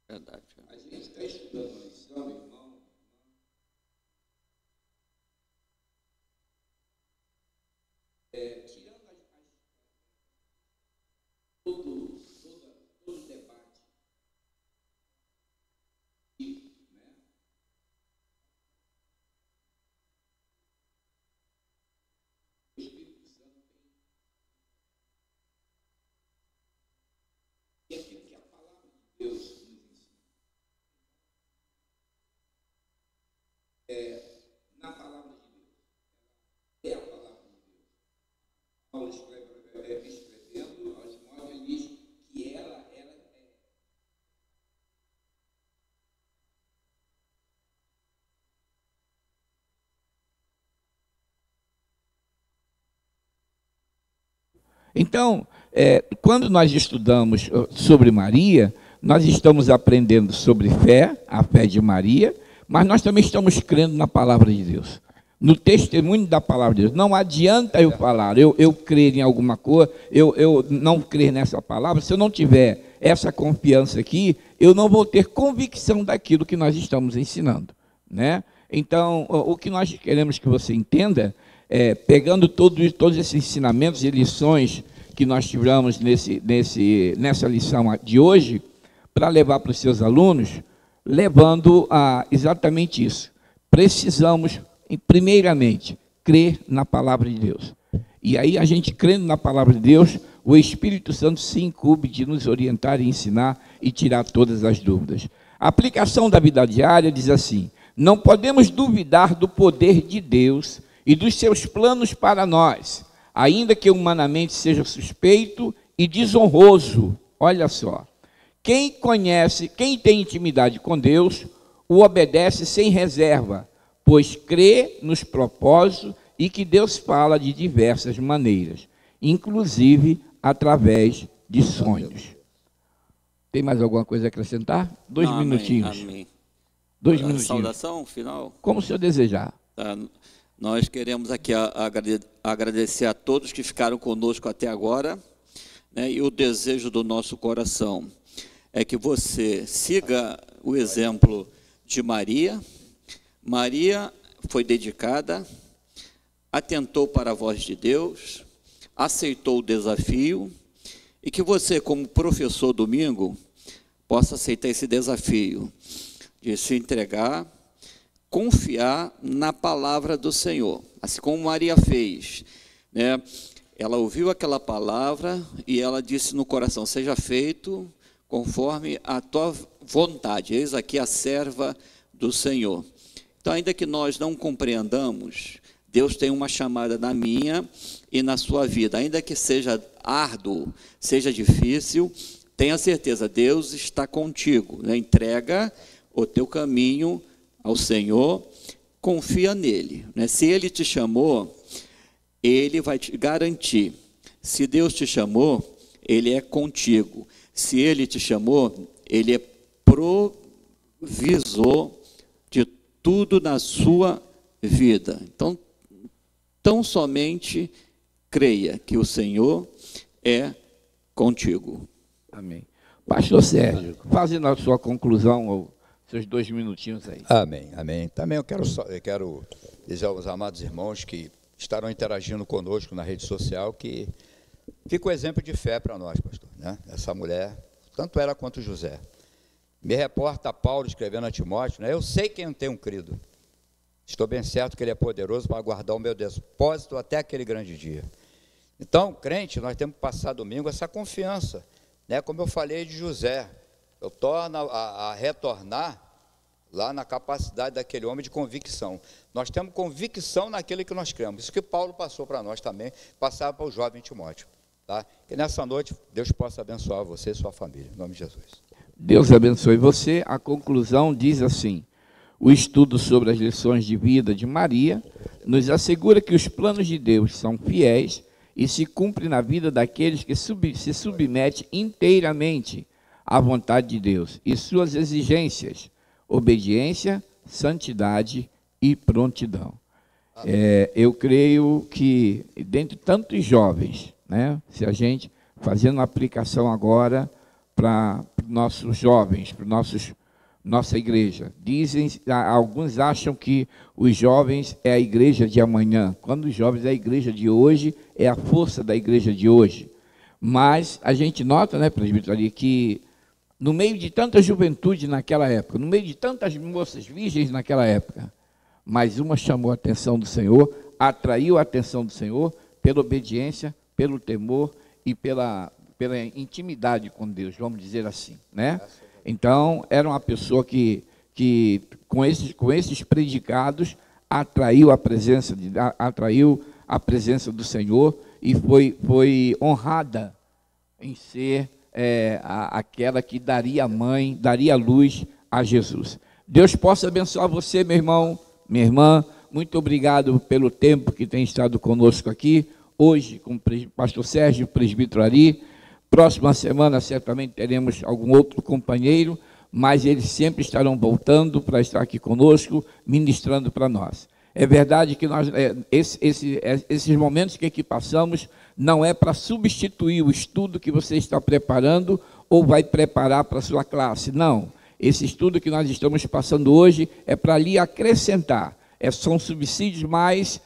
Verdade. A gente está estudando a lição, irmão. Tirando todo o debate, né? O Espírito Santo tem. E aquilo que a palavra de Deus nos ensina. Na palavra de Deus. É a palavra de Deus. Paulo escrevendo aos Timóteo, ele diz que ela é. Então, quando nós estudamos sobre Maria, nós estamos aprendendo sobre fé, a fé de Maria, mas nós também estamos crendo na palavra de Deus, no testemunho da palavra de Deus. Não adianta eu falar, eu crer em alguma coisa, eu não crer nessa palavra, se eu não tiver essa confiança aqui, eu não vou ter convicção daquilo que nós estamos ensinando, né? Então, o que nós queremos que você entenda, pegando todos esses ensinamentos e lições que nós tivemos nessa lição de hoje, para levar para os seus alunos, levando a exatamente isso. Precisamos, primeiramente, crer na palavra de Deus. E aí, a gente crendo na palavra de Deus, o Espírito Santo se incumbe de nos orientar e ensinar e tirar todas as dúvidas. A aplicação da vida diária diz assim: não podemos duvidar do poder de Deus e dos seus planos para nós. ainda que humanamente seja suspeito e desonroso. Olha só, quem tem intimidade com Deus, o obedece sem reserva, pois crê nos propósitos e que Deus fala de diversas maneiras, inclusive através de sonhos. Tem mais alguma coisa a acrescentar? Dois minutinhos. Amém. 2 minutinhos. Saudação final. Como o senhor desejar. Tá. Nós queremos aqui agradecer a todos que ficaram conosco até agora, né, e o desejo do nosso coração é que você siga o exemplo de Maria. Maria foi dedicada, atentou para a voz de Deus, aceitou o desafio, e que você, como professor domingo, possa aceitar esse desafio de se entregar, confiar na palavra do Senhor, assim como Maria fez, né? Ela ouviu aquela palavra e ela disse no coração: seja feito conforme a tua vontade, eis aqui a serva do Senhor. Então, ainda que nós não compreendamos, Deus tem uma chamada na minha e na sua vida, ainda que seja árduo, seja difícil, tenha certeza, Deus está contigo, né? Entrega o teu caminho ao Senhor, confia nele, né? Se Ele te chamou, Ele vai te garantir. Se Deus te chamou, Ele é contigo. Se Ele te chamou, Ele é provisor de tudo na sua vida. Então, tão somente creia que o Senhor é contigo. Amém. Pastor Sérgio, fazendo a sua conclusão, seus 2 minutinhos aí. Amém, amém. Também eu quero dizer aos amados irmãos que estarão interagindo conosco na rede social que fica o exemplo de fé para nós, pastor, né? Essa mulher, tanto ela quanto José. Me reporta Paulo escrevendo a Timóteo, né? Eu sei quem eu tenho crido. Estou bem certo que Ele é poderoso para guardar o meu depósito até aquele grande dia. Então, crente, nós temos que passar domingo essa confiança, né? Como eu falei de José, eu torno a retornar lá na capacidade daquele homem de convicção. Nós temos convicção naquilo que nós cremos. Isso que Paulo passou para nós também, passava para o jovem Timóteo. Tá? Que nessa noite Deus possa abençoar você e sua família. Em nome de Jesus. Deus abençoe você. A conclusão diz assim: o estudo sobre as lições de vida de Maria nos assegura que os planos de Deus são fiéis e se cumprem na vida daqueles que se submetem inteiramente à vontade de Deus e suas exigências, obediência, santidade e prontidão. Eu creio que, dentre tantos jovens, né, se a gente, fazendo uma aplicação agora para nossos jovens, para nossa igreja, alguns acham que os jovens é a igreja de amanhã, quando os jovens é a igreja de hoje, é a força da igreja de hoje. Mas a gente nota, né, presbítero, ali, que no meio de tanta juventude naquela época, no meio de tantas moças virgens naquela época, mas uma chamou a atenção do Senhor, atraiu a atenção do Senhor pela obediência, pelo temor e pela intimidade com Deus, vamos dizer assim, né? Então, era uma pessoa que com esses predicados, atraiu a presença do Senhor e foi honrada em ser aquela que daria luz a Jesus. Deus possa abençoar você, meu irmão, minha irmã. Muito obrigado pelo tempo que tem estado conosco aqui, hoje com o pastor Sérgio, presbítero Ari. Próxima semana certamente teremos algum outro companheiro, mas eles sempre estarão voltando para estar aqui conosco, ministrando para nós. É verdade que nós, esses momentos que aqui passamos não é para substituir o estudo que você está preparando ou vai preparar para a sua classe, não. Esse estudo que nós estamos passando hoje é para lhe acrescentar. São subsídios mais,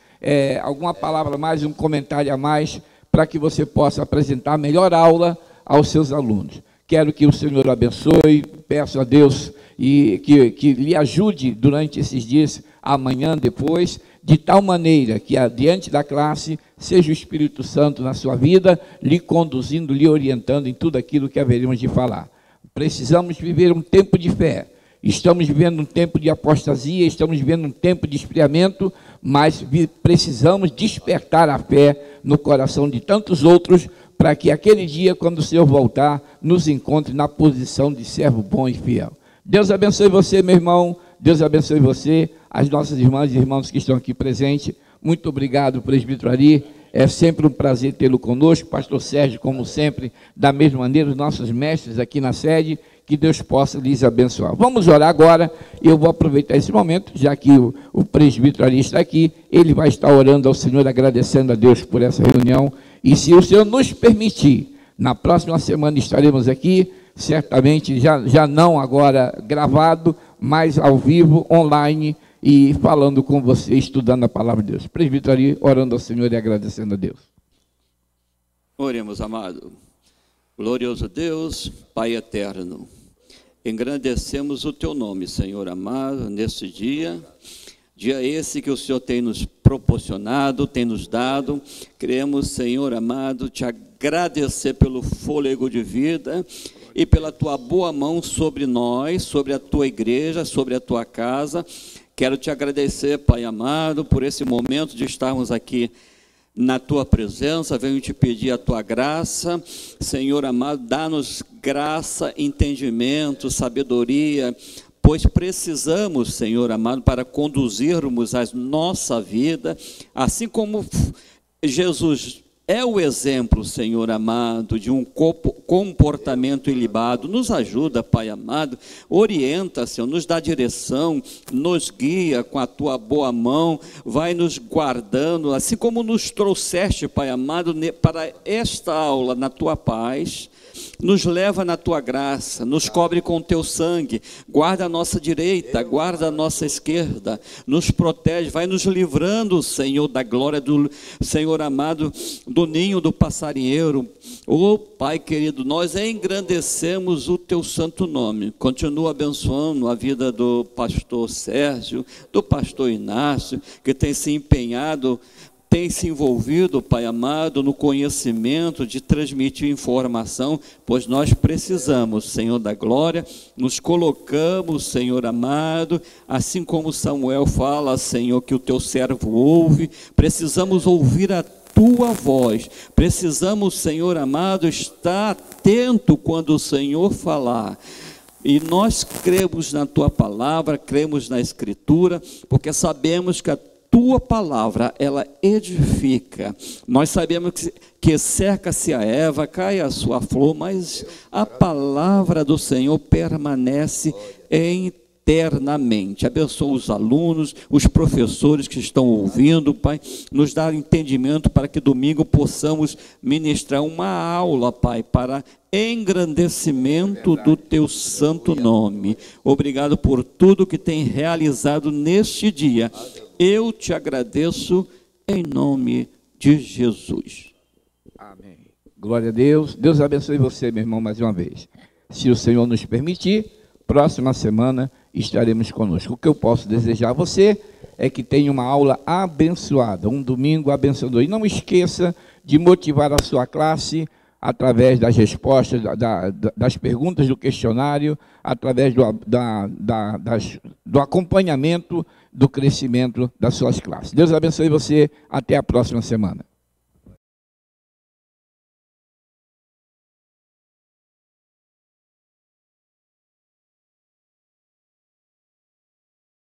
alguma palavra a mais, um comentário a mais, para que você possa apresentar a melhor aula aos seus alunos. Quero que o Senhor abençoe, peço a Deus e que lhe ajude durante esses dias, amanhã, depois, de tal maneira que, diante da classe, seja o Espírito Santo na sua vida, lhe conduzindo, lhe orientando em tudo aquilo que haveremos de falar. Precisamos viver um tempo de fé, Estamos vivendo um tempo de apostasia, estamos vivendo um tempo de esfriamento, mas precisamos despertar a fé no coração de tantos outros, para que aquele dia, quando o Senhor voltar, nos encontre na posição de servo bom e fiel. Deus abençoe você, meu irmão, Deus abençoe você, as nossas irmãs e irmãos que estão aqui presentes. Muito obrigado, presbítero Ari, é sempre um prazer tê-lo conosco, pastor Sérgio, como sempre, da mesma maneira, os nossos mestres aqui na sede, que Deus possa lhes abençoar. Vamos orar agora, eu vou aproveitar esse momento, já que o presbítero Ari está aqui, ele vai estar orando ao Senhor, agradecendo a Deus por essa reunião, e se o Senhor nos permitir, na próxima semana estaremos aqui, certamente já não agora gravado, mas ao vivo, online, e falando com você, estudando a palavra de Deus. Presbítero Ari, orando ao Senhor e agradecendo a Deus. Oremos, amado. Glorioso Deus, Pai eterno, engrandecemos o teu nome, Senhor amado, neste dia esse que o Senhor tem nos proporcionado, tem nos dado. Queremos, Senhor amado, te agradecer pelo fôlego de vida e pela tua boa mão sobre nós, sobre a tua igreja, sobre a tua casa. Quero te agradecer, Pai amado, por esse momento de estarmos aqui na tua presença. Venho te pedir a tua graça, Senhor amado, dá-nos graça, entendimento, sabedoria, pois precisamos, Senhor amado, para conduzirmos a nossa vida, assim como Jesus é o exemplo, Senhor amado, de um comportamento ilibado. Nos ajuda, Pai amado, orienta, Senhor, nos dá direção, nos guia com a tua boa mão, vai nos guardando, assim como nos trouxeste, Pai amado, para esta aula na tua paz. Nos leva na tua graça, nos cobre com o teu sangue, guarda a nossa direita, guarda a nossa esquerda, nos protege, vai nos livrando, Senhor, da glória do Senhor amado, do ninho do passarinheiro. Ô Pai querido, nós engrandecemos o teu santo nome. Continua abençoando a vida do pastor Sérgio, do pastor Inácio, que tem se empenhado, tem se envolvido, Pai amado, no conhecimento de transmitir informação, pois nós precisamos, Senhor da glória, nos colocamos, Senhor amado, assim como Samuel fala, Senhor, que o teu servo ouve, precisamos ouvir a tua voz, precisamos, Senhor amado, estar atento quando o Senhor falar. E nós cremos na tua palavra, cremos na Escritura, porque sabemos que a tua palavra, ela edifica. Nós sabemos que cerca-se a erva, cai a sua flor, mas a palavra do Senhor permanece eternamente. Abençoa os alunos, os professores que estão ouvindo, Pai, nos dá entendimento para que domingo possamos ministrar uma aula, Pai, para engrandecimento do teu santo nome. Obrigado por tudo que tem realizado neste dia. Eu te agradeço em nome de Jesus. Amém. Glória a Deus. Deus abençoe você, meu irmão, mais uma vez. Se o Senhor nos permitir, próxima semana estaremos conosco. O que eu posso desejar a você é que tenha uma aula abençoada, um domingo abençoador. E não esqueça de motivar a sua classe através das respostas, das perguntas do questionário, através do acompanhamento do crescimento das suas classes. Deus abençoe você. Até a próxima semana.